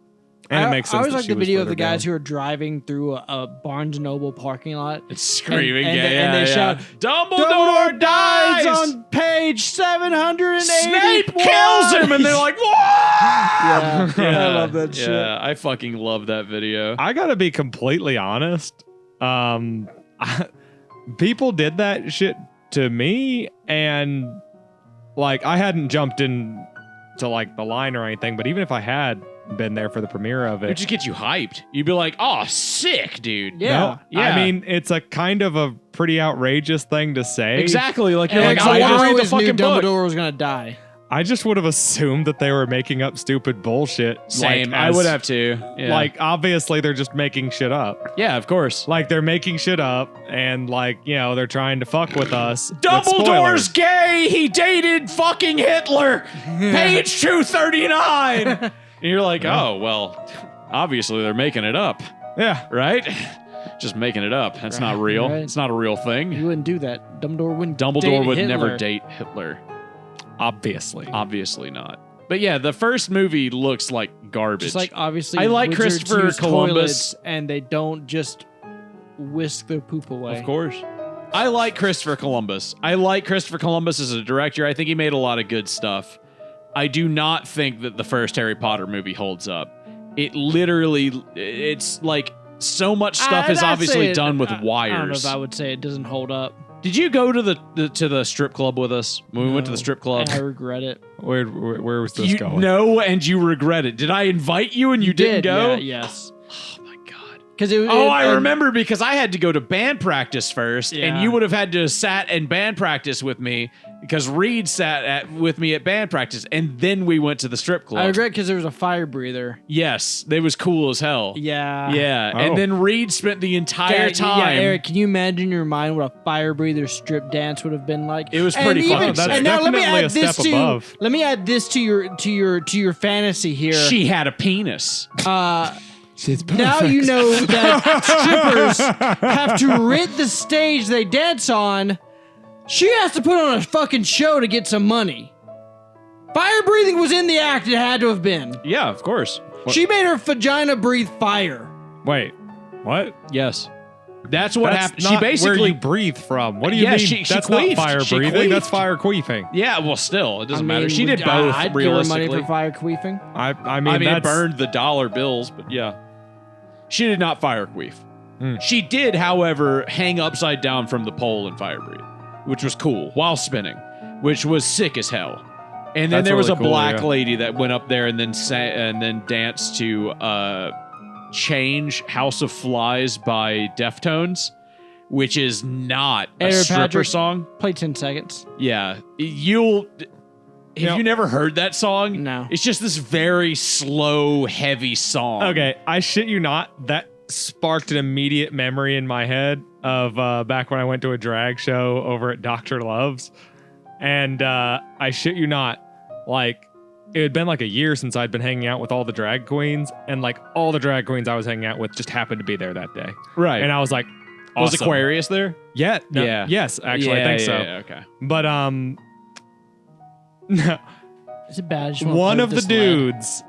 [SPEAKER 3] And it makes sense.
[SPEAKER 1] I always like the video of the guys who are driving through a Barnes Noble parking lot.
[SPEAKER 2] It's screaming,
[SPEAKER 1] and they shout,
[SPEAKER 2] Dumbledore dies
[SPEAKER 1] on page 780.
[SPEAKER 2] Snape kills him, and they're like, "Whoa!"
[SPEAKER 1] Yeah, I love that shit.
[SPEAKER 2] Yeah, I fucking love that video.
[SPEAKER 3] I gotta be completely honest. People did that shit to me, and like I hadn't jumped in to like the line or anything, but even if I had been there for the premiere of it,
[SPEAKER 2] just get you hyped. You'd be like, "Oh, sick, dude!"
[SPEAKER 1] Yeah,
[SPEAKER 3] no, yeah. I mean, it's a kind of a pretty outrageous thing to say.
[SPEAKER 2] Exactly. Like you're like,
[SPEAKER 1] I
[SPEAKER 2] want to read the
[SPEAKER 1] always
[SPEAKER 2] fucking
[SPEAKER 1] knew
[SPEAKER 2] book.
[SPEAKER 1] Dumbledore was gonna die.
[SPEAKER 3] I just would have assumed that they were making up stupid bullshit.
[SPEAKER 2] Same.
[SPEAKER 3] Like,
[SPEAKER 2] I would have too. Yeah.
[SPEAKER 3] Like, obviously, they're just making shit up.
[SPEAKER 2] Yeah, of course.
[SPEAKER 3] Like, they're making shit up, and, like, you know, they're trying to fuck with us.
[SPEAKER 2] Dumbledore's gay! He dated fucking Hitler! Page 239! And you're like, oh, well, obviously they're making it up.
[SPEAKER 3] Yeah.
[SPEAKER 2] Right? Just making it up. That's not real.
[SPEAKER 1] Right.
[SPEAKER 2] It's not a real thing.
[SPEAKER 1] You wouldn't do that.
[SPEAKER 2] Dumbledore would never date Hitler. Obviously not. But yeah, the first movie looks like garbage.
[SPEAKER 1] Just like obviously,
[SPEAKER 2] I like
[SPEAKER 1] wizards
[SPEAKER 2] Christopher
[SPEAKER 1] use
[SPEAKER 2] Columbus,
[SPEAKER 1] and they don't just whisk their poop away.
[SPEAKER 2] Of course. I like Christopher Columbus. I like Christopher Columbus as a director. I think he made a lot of good stuff. I do not think that the first Harry Potter movie holds up. It's like so much stuff is obviously done with wires.
[SPEAKER 1] I don't know if I would say it doesn't hold up.
[SPEAKER 2] Did you go to the strip club with us when we went to the strip club?
[SPEAKER 1] I regret it.
[SPEAKER 3] Where was this going?
[SPEAKER 2] No, and you regret it. Did I invite you and you didn't go?
[SPEAKER 1] Yeah, yes.
[SPEAKER 2] Oh my god.
[SPEAKER 1] Because
[SPEAKER 2] I remember because I had to go to band practice first, and you would have had to have sat in band practice with me because Reed sat with me at band practice, and then we went to the strip club.
[SPEAKER 1] I regret because there was a fire breather.
[SPEAKER 2] Yes, they was cool as hell.
[SPEAKER 1] Yeah.
[SPEAKER 2] Yeah,
[SPEAKER 3] Oh.
[SPEAKER 2] and then Reed spent the entire time.
[SPEAKER 1] Yeah, Eric, can you imagine in your mind what a fire breather strip dance would have been like?
[SPEAKER 2] It was pretty fun.
[SPEAKER 3] That's
[SPEAKER 1] and now let me
[SPEAKER 3] definitely
[SPEAKER 1] add
[SPEAKER 3] a
[SPEAKER 1] this
[SPEAKER 3] step
[SPEAKER 1] to
[SPEAKER 3] above.
[SPEAKER 1] let me add this to your fantasy here.
[SPEAKER 2] She had a penis.
[SPEAKER 1] Now you know that strippers have to rent the stage they dance on. She has to put on a fucking show to get some money. Fire breathing was in the act. It had to have been.
[SPEAKER 2] Yeah, of course.
[SPEAKER 1] She made her vagina breathe fire.
[SPEAKER 3] Wait, what?
[SPEAKER 2] Yes. That's what
[SPEAKER 3] That's
[SPEAKER 2] happened.
[SPEAKER 3] not
[SPEAKER 2] She
[SPEAKER 3] where
[SPEAKER 2] basically
[SPEAKER 3] you breathe from. What do you
[SPEAKER 2] Yeah,
[SPEAKER 3] mean?
[SPEAKER 2] she
[SPEAKER 3] That's
[SPEAKER 2] queefed.
[SPEAKER 3] not fire
[SPEAKER 2] She
[SPEAKER 3] breathing. That's
[SPEAKER 2] queefed.
[SPEAKER 3] fire queefing.
[SPEAKER 2] Yeah, well, still, it doesn't matter. She did both.
[SPEAKER 1] I'd give her
[SPEAKER 2] realistically,
[SPEAKER 1] money for fire queefing.
[SPEAKER 3] I mean,
[SPEAKER 2] it
[SPEAKER 3] that's,
[SPEAKER 2] burned the dollar bills, but yeah, she did not fire queef.
[SPEAKER 3] Hmm.
[SPEAKER 2] She did, however, hang upside down from the pole and fire breathe, which was cool while spinning, which was sick as hell. And then
[SPEAKER 3] That's
[SPEAKER 2] there was
[SPEAKER 3] really
[SPEAKER 2] a
[SPEAKER 3] cool,
[SPEAKER 2] black
[SPEAKER 3] yeah.
[SPEAKER 2] lady that went up there and then and then danced to "Change House of Flies" by Deftones, which is not a
[SPEAKER 1] Aaron
[SPEAKER 2] stripper
[SPEAKER 1] Patrick.
[SPEAKER 2] song.
[SPEAKER 1] Play 10 seconds.
[SPEAKER 2] Yeah, Have you never heard that song?
[SPEAKER 1] No.
[SPEAKER 2] It's just this very slow, heavy song.
[SPEAKER 3] Okay, I shit you not. That sparked an immediate memory in my head of back when I went to a drag show over at Dr. Love's. And I shit you not, like, it had been like a year since I'd been hanging out with all the drag queens. And, like, all the drag queens I was hanging out with just happened to be there that day.
[SPEAKER 2] Right.
[SPEAKER 3] And I was like,
[SPEAKER 2] Was
[SPEAKER 3] awesome.
[SPEAKER 2] Aquarius there?
[SPEAKER 3] Yeah. No,
[SPEAKER 2] Yeah.
[SPEAKER 3] Yes, actually, I think so.
[SPEAKER 2] Yeah, okay.
[SPEAKER 3] But,
[SPEAKER 1] Is it bad? I just wanna
[SPEAKER 3] one
[SPEAKER 1] play
[SPEAKER 3] of
[SPEAKER 1] with
[SPEAKER 3] the
[SPEAKER 1] this lead.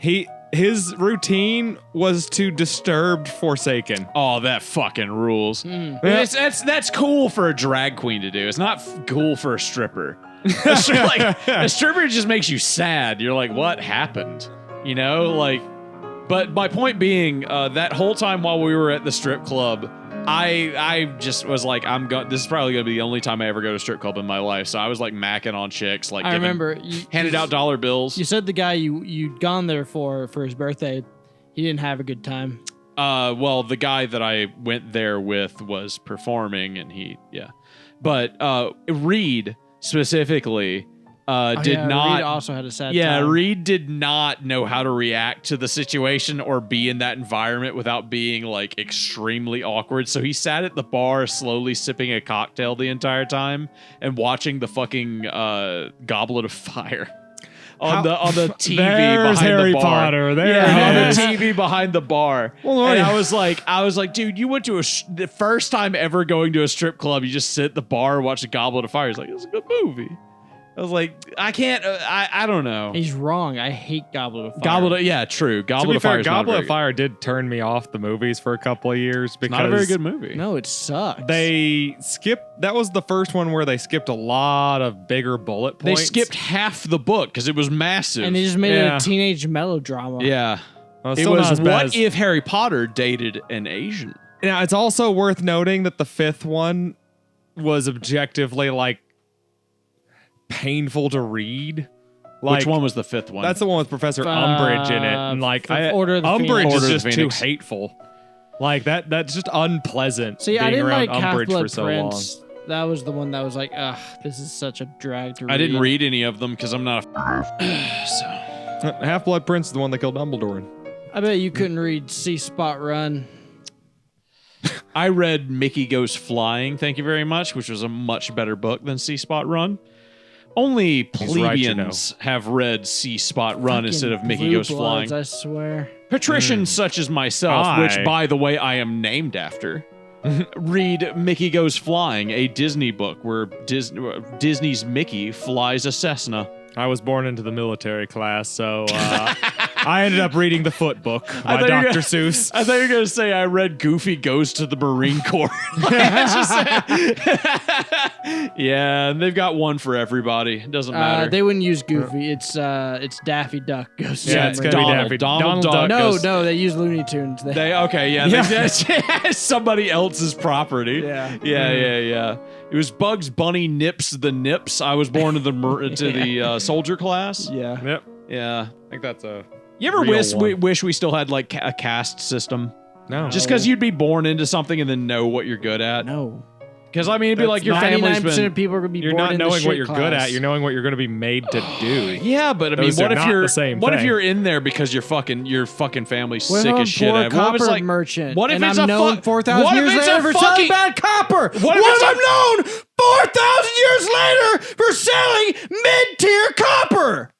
[SPEAKER 3] dudes, his routine was to Disturbed Forsaken.
[SPEAKER 2] Oh, that fucking rules.
[SPEAKER 1] Mm.
[SPEAKER 3] Yeah.
[SPEAKER 2] That's cool for a drag queen to do. It's not cool for a stripper. A stripper just makes you sad. You're like, what happened? You know, like. But my point being, that whole time while we were at the strip club, I just was like, this is probably gonna be the only time I ever go to a strip club in my life. So I was like macking on chicks, like
[SPEAKER 1] I remember you
[SPEAKER 2] handed out dollar bills.
[SPEAKER 1] You said the guy you'd gone there for his birthday, he didn't have a good time.
[SPEAKER 2] Well, the guy that I went there with was performing, and but Reed specifically did not.
[SPEAKER 1] Reed also had a sad
[SPEAKER 2] Yeah,
[SPEAKER 1] time.
[SPEAKER 2] Reed did not know how to react to the situation or be in that environment without being like extremely awkward. So he sat at the bar slowly sipping a cocktail the entire time and watching the fucking Goblet of Fire on the TV
[SPEAKER 3] There's
[SPEAKER 2] behind
[SPEAKER 3] Harry
[SPEAKER 2] the bar.
[SPEAKER 3] Potter. There
[SPEAKER 2] Yeah,
[SPEAKER 3] it is.
[SPEAKER 2] on the TV behind the bar.
[SPEAKER 3] Well,
[SPEAKER 2] and
[SPEAKER 3] yeah.
[SPEAKER 2] I was like, dude, you went to the first time ever going to a strip club. You just sit at the bar and watch the Goblet of Fire. He's like, it's a good movie. I was like, I can't. I don't know.
[SPEAKER 1] He's wrong. I hate Goblet of Fire.
[SPEAKER 2] Yeah, true.
[SPEAKER 3] To
[SPEAKER 2] Goblet
[SPEAKER 3] be
[SPEAKER 2] of Fire.
[SPEAKER 3] fair,
[SPEAKER 2] is not
[SPEAKER 3] Goblet
[SPEAKER 2] very
[SPEAKER 3] of Fire did turn me off the movies for a couple of years because
[SPEAKER 2] Not a very good movie.
[SPEAKER 1] No, it sucks.
[SPEAKER 3] they skipped. That was the first one where they skipped a lot of bigger bullet
[SPEAKER 2] They
[SPEAKER 3] points.
[SPEAKER 2] skipped half the book because it was massive.
[SPEAKER 1] and they just made it
[SPEAKER 3] Yeah.
[SPEAKER 1] a teenage melodrama.
[SPEAKER 2] yeah.
[SPEAKER 3] Well,
[SPEAKER 2] It
[SPEAKER 3] still not
[SPEAKER 2] was
[SPEAKER 3] as bad
[SPEAKER 2] what
[SPEAKER 3] as-
[SPEAKER 2] if Harry Potter dated an Asian?
[SPEAKER 3] Now, it's also worth noting that the fifth one was objectively like painful to read. Like,
[SPEAKER 2] Which one was the fifth one?
[SPEAKER 3] That's the one with Professor Umbridge in it, and like
[SPEAKER 1] Order of the
[SPEAKER 3] Umbridge
[SPEAKER 1] Phoenix.
[SPEAKER 3] is
[SPEAKER 2] Order of
[SPEAKER 3] just
[SPEAKER 2] the
[SPEAKER 3] too
[SPEAKER 2] Phoenix.
[SPEAKER 3] hateful. Like that's just unpleasant.
[SPEAKER 1] See,
[SPEAKER 3] being
[SPEAKER 1] I didn't
[SPEAKER 3] around
[SPEAKER 1] like
[SPEAKER 3] Umbridge for
[SPEAKER 1] Half-Blood
[SPEAKER 3] so
[SPEAKER 1] Prince. That was the one that was like, ugh, this is such a drag to read.
[SPEAKER 2] I didn't read any of them because I'm not a so.
[SPEAKER 3] long. Half-Blood Prince is the one that killed Dumbledore in.
[SPEAKER 1] I bet you couldn't read See Spot Run.
[SPEAKER 2] I read Mickey Goes Flying, thank you very much, which was a much better book than See Spot Run. Only
[SPEAKER 3] He's right, you
[SPEAKER 2] plebeians have read See Spot Run
[SPEAKER 1] Fucking
[SPEAKER 2] instead of Mickey
[SPEAKER 1] Blue
[SPEAKER 2] Goes
[SPEAKER 1] Bloods,
[SPEAKER 2] Flying.
[SPEAKER 1] I swear.
[SPEAKER 2] Patricians such as myself, which,
[SPEAKER 3] I-
[SPEAKER 2] by the way, I am named after, read Mickey Goes Flying, a Disney book where Disney's Mickey flies a Cessna.
[SPEAKER 3] I was born into the military class, so I ended up reading the Foot Book by
[SPEAKER 2] thought you were
[SPEAKER 3] Dr.
[SPEAKER 2] gonna-
[SPEAKER 3] Seuss.
[SPEAKER 2] I thought you were going to say I read Goofy Goes to the Marine Corps. Yeah, and they've got one for everybody. It doesn't matter.
[SPEAKER 1] They wouldn't use Goofy. It's Daffy Duck goes.
[SPEAKER 3] Yeah,
[SPEAKER 1] to
[SPEAKER 3] it's
[SPEAKER 1] the
[SPEAKER 3] gonna be
[SPEAKER 1] Marine.
[SPEAKER 3] Daffy.
[SPEAKER 2] Donald Duck.
[SPEAKER 1] No,
[SPEAKER 2] goes-
[SPEAKER 1] no, they use Looney Tunes.
[SPEAKER 2] Okay, yeah, that's somebody else's property.
[SPEAKER 1] Yeah.
[SPEAKER 2] Yeah. It was Bugs Bunny Nips the Nips. I was born to the soldier class.
[SPEAKER 1] Yeah.
[SPEAKER 3] Yep.
[SPEAKER 2] Yeah.
[SPEAKER 3] I think that's a.
[SPEAKER 2] You ever
[SPEAKER 3] Real
[SPEAKER 2] wish we still had like a caste system?
[SPEAKER 3] No.
[SPEAKER 2] Just because you'd be born into something and then know what you're good at.
[SPEAKER 1] No.
[SPEAKER 2] Because I mean, it'd be like your family's
[SPEAKER 1] 99%
[SPEAKER 2] been.
[SPEAKER 1] of people are gonna be
[SPEAKER 3] You're
[SPEAKER 1] born
[SPEAKER 3] not
[SPEAKER 1] in the
[SPEAKER 3] knowing
[SPEAKER 1] shit
[SPEAKER 3] what you're good
[SPEAKER 1] class.
[SPEAKER 3] at. You're knowing what you're going to be made to do.
[SPEAKER 2] Yeah, but I mean,
[SPEAKER 3] Those
[SPEAKER 2] what
[SPEAKER 3] are
[SPEAKER 2] if
[SPEAKER 3] not
[SPEAKER 2] you're
[SPEAKER 3] the same
[SPEAKER 2] what if
[SPEAKER 3] thing.
[SPEAKER 2] you're in there because your fucking family's
[SPEAKER 1] What if
[SPEAKER 2] sick
[SPEAKER 1] I'm
[SPEAKER 2] as shit?
[SPEAKER 1] poor
[SPEAKER 2] What if it's
[SPEAKER 1] copper
[SPEAKER 2] like
[SPEAKER 1] merchant?
[SPEAKER 2] What if
[SPEAKER 1] and
[SPEAKER 2] it's
[SPEAKER 1] I'm
[SPEAKER 2] a
[SPEAKER 1] known
[SPEAKER 2] fuck?
[SPEAKER 1] 4,000
[SPEAKER 2] What if
[SPEAKER 1] years
[SPEAKER 2] it's
[SPEAKER 1] later
[SPEAKER 2] a
[SPEAKER 1] for
[SPEAKER 2] fucking
[SPEAKER 1] selling bad copper?
[SPEAKER 2] What if it's
[SPEAKER 1] I'm known 4,000 years later for selling mid-tier copper?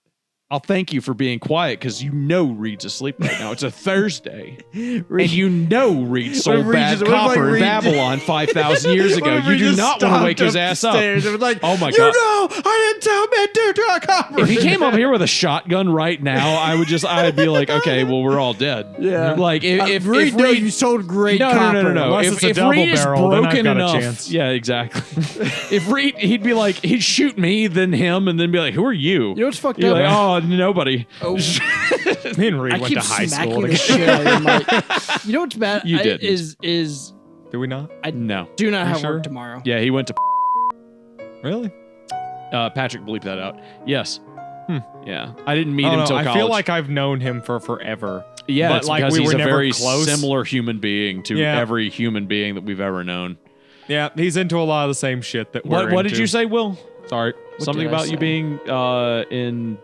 [SPEAKER 2] I'll thank you for being quiet because Reed's asleep right now. It's a Thursday. And Reed sold
[SPEAKER 1] Reed
[SPEAKER 2] bad
[SPEAKER 1] just- what if, like,
[SPEAKER 2] copper in
[SPEAKER 1] Reed-
[SPEAKER 2] Babylon 5,000 years ago.
[SPEAKER 1] What if
[SPEAKER 2] You
[SPEAKER 1] we
[SPEAKER 2] do
[SPEAKER 1] just
[SPEAKER 2] not want to wake
[SPEAKER 1] stomped
[SPEAKER 2] his ass up.
[SPEAKER 1] upstairs and was like,
[SPEAKER 2] Oh my
[SPEAKER 1] you
[SPEAKER 2] God.
[SPEAKER 1] know, I didn't sell mid-tier copper.
[SPEAKER 2] If he came up here with a shotgun right now, I'd be like, okay, well, we're all dead.
[SPEAKER 1] Yeah.
[SPEAKER 2] Like if
[SPEAKER 1] Reed, no,
[SPEAKER 2] Reed,
[SPEAKER 1] you sold great
[SPEAKER 2] no,
[SPEAKER 1] copper.
[SPEAKER 2] no.
[SPEAKER 3] Unless
[SPEAKER 2] If,
[SPEAKER 3] it's a
[SPEAKER 2] if
[SPEAKER 3] double
[SPEAKER 2] Reed is
[SPEAKER 3] barrel, then I've
[SPEAKER 2] broken
[SPEAKER 3] got a
[SPEAKER 2] enough,
[SPEAKER 3] chance.
[SPEAKER 2] yeah, exactly. If Reed, he'd be like, he'd shoot me, then him, and then be like, who are you?
[SPEAKER 1] You know what's fucked
[SPEAKER 2] You're
[SPEAKER 1] up?
[SPEAKER 2] like, oh, nobody.
[SPEAKER 1] Oh,
[SPEAKER 3] Me and Reed
[SPEAKER 1] I
[SPEAKER 3] went
[SPEAKER 1] keep
[SPEAKER 3] to high
[SPEAKER 1] smacking
[SPEAKER 3] school
[SPEAKER 1] the
[SPEAKER 3] together.
[SPEAKER 1] shit out of your mic. You know what's bad?
[SPEAKER 2] You didn't.
[SPEAKER 1] Is
[SPEAKER 3] Did we not?
[SPEAKER 1] I
[SPEAKER 2] No.
[SPEAKER 1] do not have
[SPEAKER 3] sure?
[SPEAKER 1] work tomorrow.
[SPEAKER 2] Yeah, he went to
[SPEAKER 3] Really?
[SPEAKER 2] Patrick bleep that out. Yes. Yeah. I didn't meet
[SPEAKER 3] I
[SPEAKER 2] him
[SPEAKER 3] don't know.
[SPEAKER 2] until
[SPEAKER 3] I
[SPEAKER 2] college.
[SPEAKER 3] feel like I've known him for forever.
[SPEAKER 2] yeah,
[SPEAKER 3] but
[SPEAKER 2] it's
[SPEAKER 3] like
[SPEAKER 2] because
[SPEAKER 3] we
[SPEAKER 2] he's
[SPEAKER 3] were
[SPEAKER 2] a
[SPEAKER 3] never
[SPEAKER 2] very
[SPEAKER 3] close.
[SPEAKER 2] similar human being to
[SPEAKER 3] Yeah.
[SPEAKER 2] every human being that we've ever known.
[SPEAKER 3] Yeah, he's into a lot of the same shit that we're
[SPEAKER 2] What did
[SPEAKER 3] into.
[SPEAKER 2] you say, Will? Sorry. Something
[SPEAKER 1] did I
[SPEAKER 2] about you
[SPEAKER 1] say?
[SPEAKER 2] being in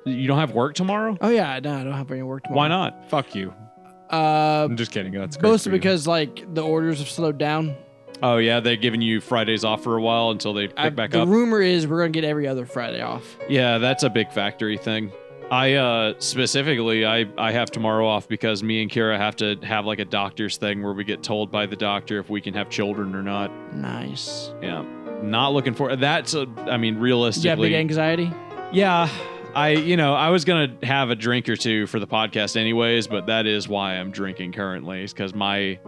[SPEAKER 2] you don't have work tomorrow?
[SPEAKER 1] Oh yeah, no, I don't have any work tomorrow.
[SPEAKER 2] Why not?
[SPEAKER 3] Fuck you.
[SPEAKER 1] Uh,
[SPEAKER 3] I'm just kidding. That's great.
[SPEAKER 1] mostly
[SPEAKER 3] for you.
[SPEAKER 1] because like the orders have slowed down.
[SPEAKER 2] Oh yeah, they're giving you Fridays off for a while until they pick back
[SPEAKER 1] the
[SPEAKER 2] up.
[SPEAKER 1] rumor is we're gonna get every other Friday off.
[SPEAKER 2] Yeah, that's a big factory thing. I specifically I have tomorrow off because me and Kira have to have like a doctor's thing where we get told by the doctor if we can have children or not.
[SPEAKER 1] Nice.
[SPEAKER 2] Yeah. Not looking for that's I mean
[SPEAKER 1] You got
[SPEAKER 2] realistically.
[SPEAKER 1] big anxiety?
[SPEAKER 2] Yeah. I was going to have a drink or two for the podcast anyways, but that is why I'm drinking currently is cuz my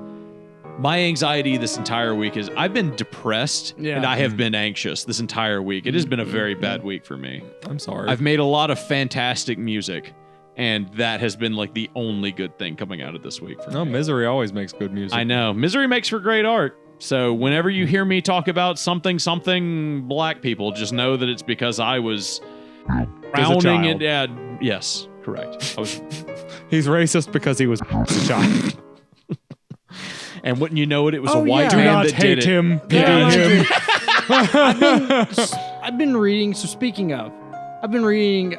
[SPEAKER 2] anxiety this entire week is I've been depressed
[SPEAKER 1] Yeah.
[SPEAKER 2] and I have been anxious this entire week. It has been a very bad week for me.
[SPEAKER 3] I'm sorry.
[SPEAKER 2] I've made a lot of fantastic music, and that has been like the only good thing coming out of this week for
[SPEAKER 3] no,
[SPEAKER 2] me.
[SPEAKER 3] Misery always makes good music.
[SPEAKER 2] I know. Misery makes for great art. So whenever you hear me talk about something black people, just know that it's because I was drowning in yes, correct. I was
[SPEAKER 3] He's racist because he was a child.
[SPEAKER 2] and wouldn't you know it, it was
[SPEAKER 1] Oh,
[SPEAKER 2] a white
[SPEAKER 1] yeah.
[SPEAKER 3] Do
[SPEAKER 2] man
[SPEAKER 3] not
[SPEAKER 2] that
[SPEAKER 3] hate
[SPEAKER 2] did it.
[SPEAKER 3] him. Pity
[SPEAKER 1] Yeah,
[SPEAKER 3] him.
[SPEAKER 1] I've been reading. So speaking of, I've been reading the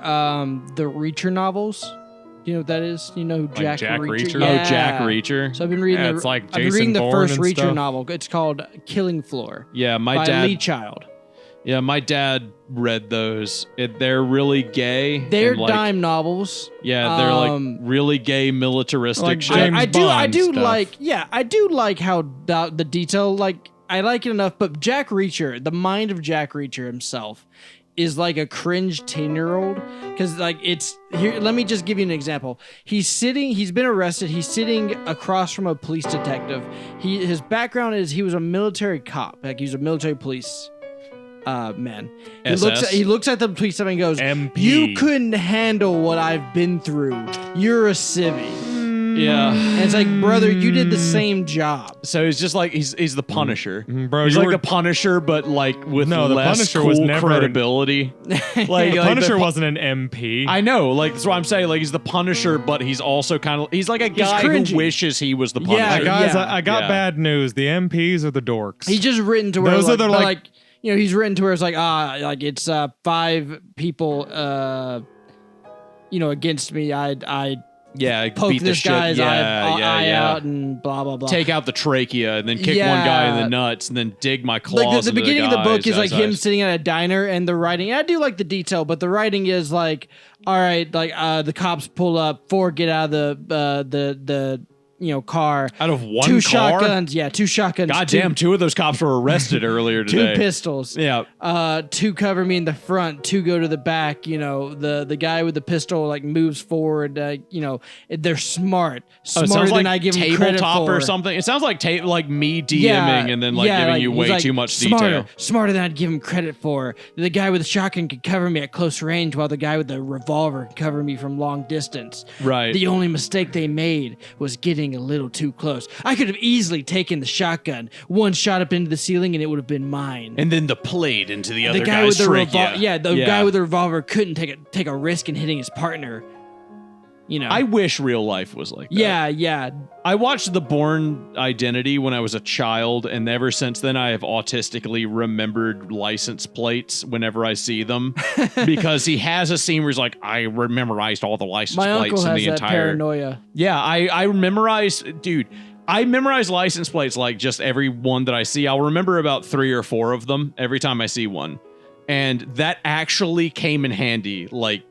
[SPEAKER 1] Reacher novels. Do you know what that is? You know who Jack
[SPEAKER 3] Jack Reacher?
[SPEAKER 1] Yeah.
[SPEAKER 2] Oh, Jack Reacher.
[SPEAKER 1] So I've been reading.
[SPEAKER 3] Yeah,
[SPEAKER 1] the,
[SPEAKER 3] it's like
[SPEAKER 1] I've been
[SPEAKER 3] Jason
[SPEAKER 1] reading the
[SPEAKER 3] Bourne
[SPEAKER 1] first
[SPEAKER 3] and
[SPEAKER 1] Reacher
[SPEAKER 3] stuff.
[SPEAKER 1] novel. It's called Killing Floor
[SPEAKER 2] Yeah, my
[SPEAKER 1] by
[SPEAKER 2] dad.
[SPEAKER 1] Lee Child.
[SPEAKER 2] Yeah, my dad read those. They're really gay.
[SPEAKER 1] They're
[SPEAKER 2] and, like,
[SPEAKER 1] dime novels.
[SPEAKER 2] Yeah, they're like really gay, militaristic
[SPEAKER 3] Like
[SPEAKER 2] shit.
[SPEAKER 3] James
[SPEAKER 1] I do
[SPEAKER 3] Bond stuff.
[SPEAKER 1] I do like how the detail, like I like it enough, but Jack Reacher, the mind of Jack Reacher himself is like a cringe 10-year-old because like it's here. Let me just give you an example. He's been arrested. He's sitting across from a police detective. His background is he was a military cop. Like he was a military police man.
[SPEAKER 2] SS?
[SPEAKER 1] He looks at the police and goes,
[SPEAKER 3] MP.
[SPEAKER 1] "You couldn't handle what I've been through. You're a civvy."
[SPEAKER 2] Yeah.
[SPEAKER 1] And it's like, brother, you did the same job.
[SPEAKER 2] So he's just like he's the Punisher.
[SPEAKER 3] Bro,
[SPEAKER 2] He's
[SPEAKER 3] you
[SPEAKER 2] like
[SPEAKER 3] were-
[SPEAKER 2] the Punisher, but like with
[SPEAKER 3] No, the
[SPEAKER 2] less
[SPEAKER 3] Punisher
[SPEAKER 2] cool
[SPEAKER 3] was never an-
[SPEAKER 2] credibility. Like
[SPEAKER 3] The
[SPEAKER 2] like
[SPEAKER 3] Punisher
[SPEAKER 2] the,
[SPEAKER 3] wasn't an MP.
[SPEAKER 2] I know, like that's what I'm saying. Like he's the Punisher, but he's also kind of he's like a guy who
[SPEAKER 1] cringy.
[SPEAKER 2] wishes he was the Punisher.
[SPEAKER 1] Yeah,
[SPEAKER 3] Guys,
[SPEAKER 1] yeah.
[SPEAKER 3] I got
[SPEAKER 2] Yeah.
[SPEAKER 3] bad news. The MPs are the dorks.
[SPEAKER 1] He's just written to where
[SPEAKER 3] Those
[SPEAKER 1] like,
[SPEAKER 3] are the,
[SPEAKER 1] but,
[SPEAKER 3] like-
[SPEAKER 1] you know, he's written to where it's like, like it's 5 people, against me. I
[SPEAKER 2] Yeah,
[SPEAKER 1] poke
[SPEAKER 2] beat the
[SPEAKER 1] this
[SPEAKER 2] shit.
[SPEAKER 1] guy's
[SPEAKER 2] yeah,
[SPEAKER 1] eye out and blah blah blah.
[SPEAKER 2] Take out the trachea and then kick one
[SPEAKER 1] Yeah.
[SPEAKER 2] guy in the nuts and then dig my claws.
[SPEAKER 1] like the
[SPEAKER 2] into
[SPEAKER 1] beginning of the book
[SPEAKER 2] guy's
[SPEAKER 1] is like him
[SPEAKER 2] eyes.
[SPEAKER 1] sitting at a diner and the writing. And I do like the detail, but the writing is like, all right, like the cops pull up, 4 get out of the car.
[SPEAKER 2] Out of one
[SPEAKER 1] two
[SPEAKER 2] car?
[SPEAKER 1] shotguns. Yeah, two shotguns.
[SPEAKER 2] Goddamn, two of those cops were arrested earlier today.
[SPEAKER 1] Two pistols.
[SPEAKER 2] Yeah.
[SPEAKER 1] Two cover me in the front. Two go to the back. The guy with the pistol like moves forward. They're smart. Smarter than I give them credit
[SPEAKER 2] tabletop
[SPEAKER 1] for.
[SPEAKER 2] or something. It sounds like me DMing and then giving you way too much detail.
[SPEAKER 1] Smarter than I'd give him credit for. The guy with the shotgun could cover me at close range, while the guy with the revolver could cover me from long distance.
[SPEAKER 2] Right.
[SPEAKER 1] The only mistake they made was getting a little too close. I could have easily taken the shotgun, one shot up into the ceiling, and it would have been mine.
[SPEAKER 2] And then the plate into the other
[SPEAKER 1] the guy
[SPEAKER 2] guy's
[SPEAKER 1] with the
[SPEAKER 2] trachea.
[SPEAKER 1] guy with the revolver couldn't take a risk in hitting his partner.
[SPEAKER 2] I wish real life was like that.
[SPEAKER 1] Yeah.
[SPEAKER 2] I watched The Bourne Identity when I was a child, and ever since then I have autistically remembered license plates whenever I see them, because he has a scene where he's like, I memorized all the license plates in the entire.
[SPEAKER 1] Paranoia.
[SPEAKER 2] Yeah, I memorized, dude. I memorize license plates like just every one that I see. I'll remember about 3 or 4 of them every time I see one, and that actually came in handy. Like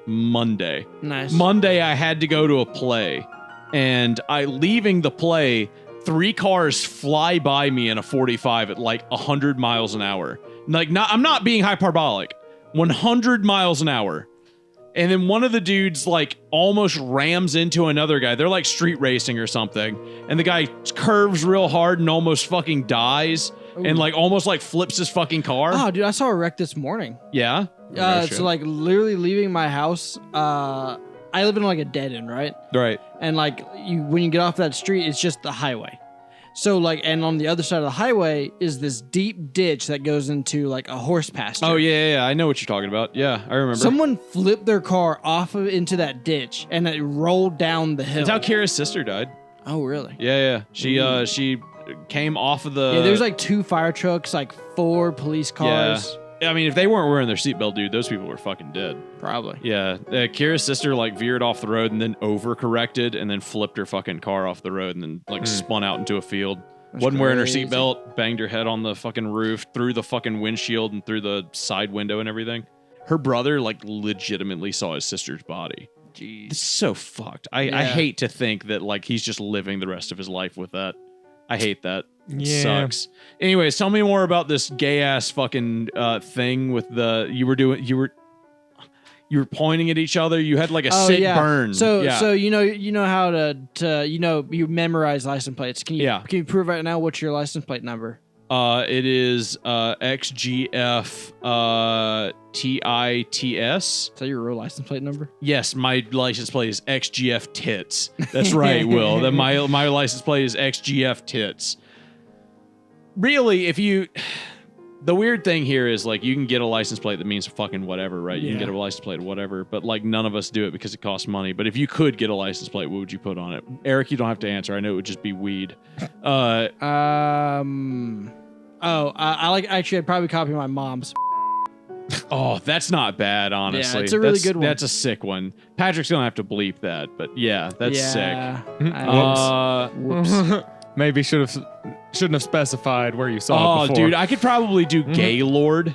[SPEAKER 2] Monday.
[SPEAKER 1] Nice.
[SPEAKER 2] Monday, I had to go to a play, and leaving the play, 3 cars fly by me in a 45 at like 100 miles an hour. I'm not being hyperbolic. 100 miles an hour. And then one of the dudes like almost rams into another guy. They're like street racing or something. And the guy curves real hard and almost fucking dies. Ooh. And like almost like flips his fucking car.
[SPEAKER 1] Oh, dude, I saw a wreck this morning.
[SPEAKER 2] Yeah?
[SPEAKER 1] So like literally leaving my house, I live in like a dead end, right?
[SPEAKER 2] Right.
[SPEAKER 1] And like when you get off that street, it's just the highway. So like, and on the other side of the highway is this deep ditch that goes into like a horse pasture.
[SPEAKER 2] Oh yeah. I know what you're talking about. Yeah, I remember.
[SPEAKER 1] Someone flipped their car into that ditch and it rolled down the hill.
[SPEAKER 2] That's how Kira's sister died.
[SPEAKER 1] Oh really?
[SPEAKER 2] Yeah. She came off of the.
[SPEAKER 1] Yeah, there's like 2 fire trucks, like 4 police cars.
[SPEAKER 2] Yeah. I mean, if they weren't wearing their seatbelt, dude, those people were fucking dead.
[SPEAKER 1] Probably.
[SPEAKER 2] Yeah. Kira's sister like veered off the road and then overcorrected and then flipped her fucking car off the road and then like spun out into a field. Wasn't wearing her seatbelt, banged her head on the fucking roof, through the fucking windshield and through the side window and everything. Her brother like legitimately saw his sister's body.
[SPEAKER 1] Jeez.
[SPEAKER 2] It's so fucked. I hate to think that like he's just living the rest of his life with that. I hate that. It sucks. Anyways, tell me more about this gay ass fucking thing with you were pointing at each other. You had like a sick burn.
[SPEAKER 1] So you know how to you memorize license plates. Can you prove right now what's your license plate number?
[SPEAKER 2] It is XGF TITS.
[SPEAKER 1] Is that your real license plate number?
[SPEAKER 2] Yes, my license plate is XGF tits. That's right, Will. That my license plate is XGF tits. Really, the weird thing here is like you can get a license plate that means fucking whatever, right? You can get a license plate whatever, but like none of us do it because it costs money. But if you could get a license plate, what would you put on it? Eric, you don't have to answer. I know it would just be weed.
[SPEAKER 1] I'd probably copy my mom's.
[SPEAKER 2] Oh, that's not bad, honestly.
[SPEAKER 1] Yeah, it's a really good one.
[SPEAKER 2] That's a sick one. Patrick's gonna have to bleep that, but yeah, that's sick.
[SPEAKER 1] Whoops.
[SPEAKER 3] Maybe shouldn't have specified where you saw it before.
[SPEAKER 2] Dude, I could probably do Gaylord,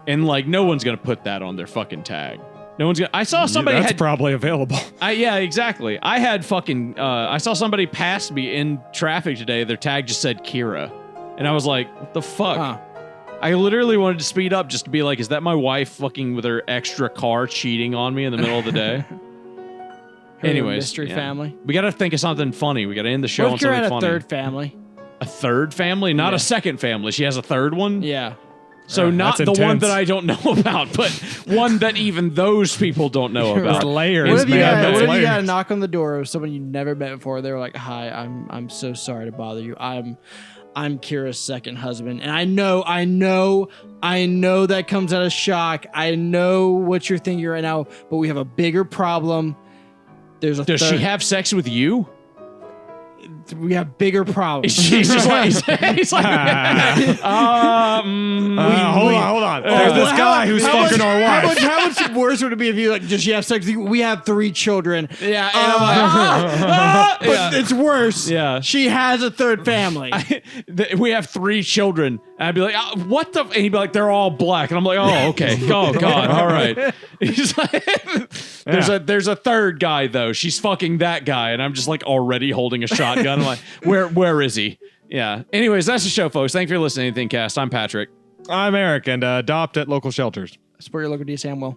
[SPEAKER 2] and like no one's gonna put that on their fucking tag. No one's gonna. I saw somebody
[SPEAKER 3] that's probably available.
[SPEAKER 2] Yeah, exactly. I had fucking. I saw somebody pass me in traffic today. Their tag just said Kira, and I was like, "What the fuck?"
[SPEAKER 1] Huh.
[SPEAKER 2] I literally wanted to speed up just to be like, "Is that my wife fucking with her extra car cheating on me in the middle of the day?" Anyways,
[SPEAKER 1] mystery family.
[SPEAKER 2] We got to think of something funny. We got to end the show
[SPEAKER 1] What
[SPEAKER 2] on
[SPEAKER 1] if you're
[SPEAKER 2] something
[SPEAKER 1] at a
[SPEAKER 2] funny.
[SPEAKER 1] third family?
[SPEAKER 2] A third family? Not a second family. She has a third one?
[SPEAKER 1] Yeah.
[SPEAKER 2] So not
[SPEAKER 3] that's
[SPEAKER 2] the one
[SPEAKER 3] intense.
[SPEAKER 2] that I don't know about, but one that even those people don't know about.
[SPEAKER 3] It's layers,
[SPEAKER 1] What if you
[SPEAKER 3] man.
[SPEAKER 1] got
[SPEAKER 3] That's
[SPEAKER 1] a
[SPEAKER 3] layers.
[SPEAKER 1] knock on the door of someone you never met before? They were like, "Hi, I'm so sorry to bother you. I'm Kira's second husband, and I know that comes out of shock. I know what you're thinking right now, but we have a bigger problem. Does
[SPEAKER 2] she have sex with you?
[SPEAKER 1] we have bigger problems.
[SPEAKER 2] He's just like, he's like,
[SPEAKER 3] hold on. There's this guy who's fucking our wife.
[SPEAKER 1] How much worse would it be if you like just you have sex? We have 3 children.
[SPEAKER 2] yeah, and I'm like,
[SPEAKER 1] But it's worse.
[SPEAKER 2] Yeah.
[SPEAKER 1] She has a third family.
[SPEAKER 2] we have 3 children. And I'd be like, what the? And he'd be like, they're all black. And I'm like, oh, okay. Oh, God. All right. He's like, there's a third guy, though. She's fucking that guy. And I'm just like already holding a shotgun. I'm like, where is he? Yeah. Anyways, that's the show, folks. Thank you for listening to Anything Cast. I'm Patrick.
[SPEAKER 3] I'm Eric, and adopt at local shelters.
[SPEAKER 1] Support your local D. Samwell.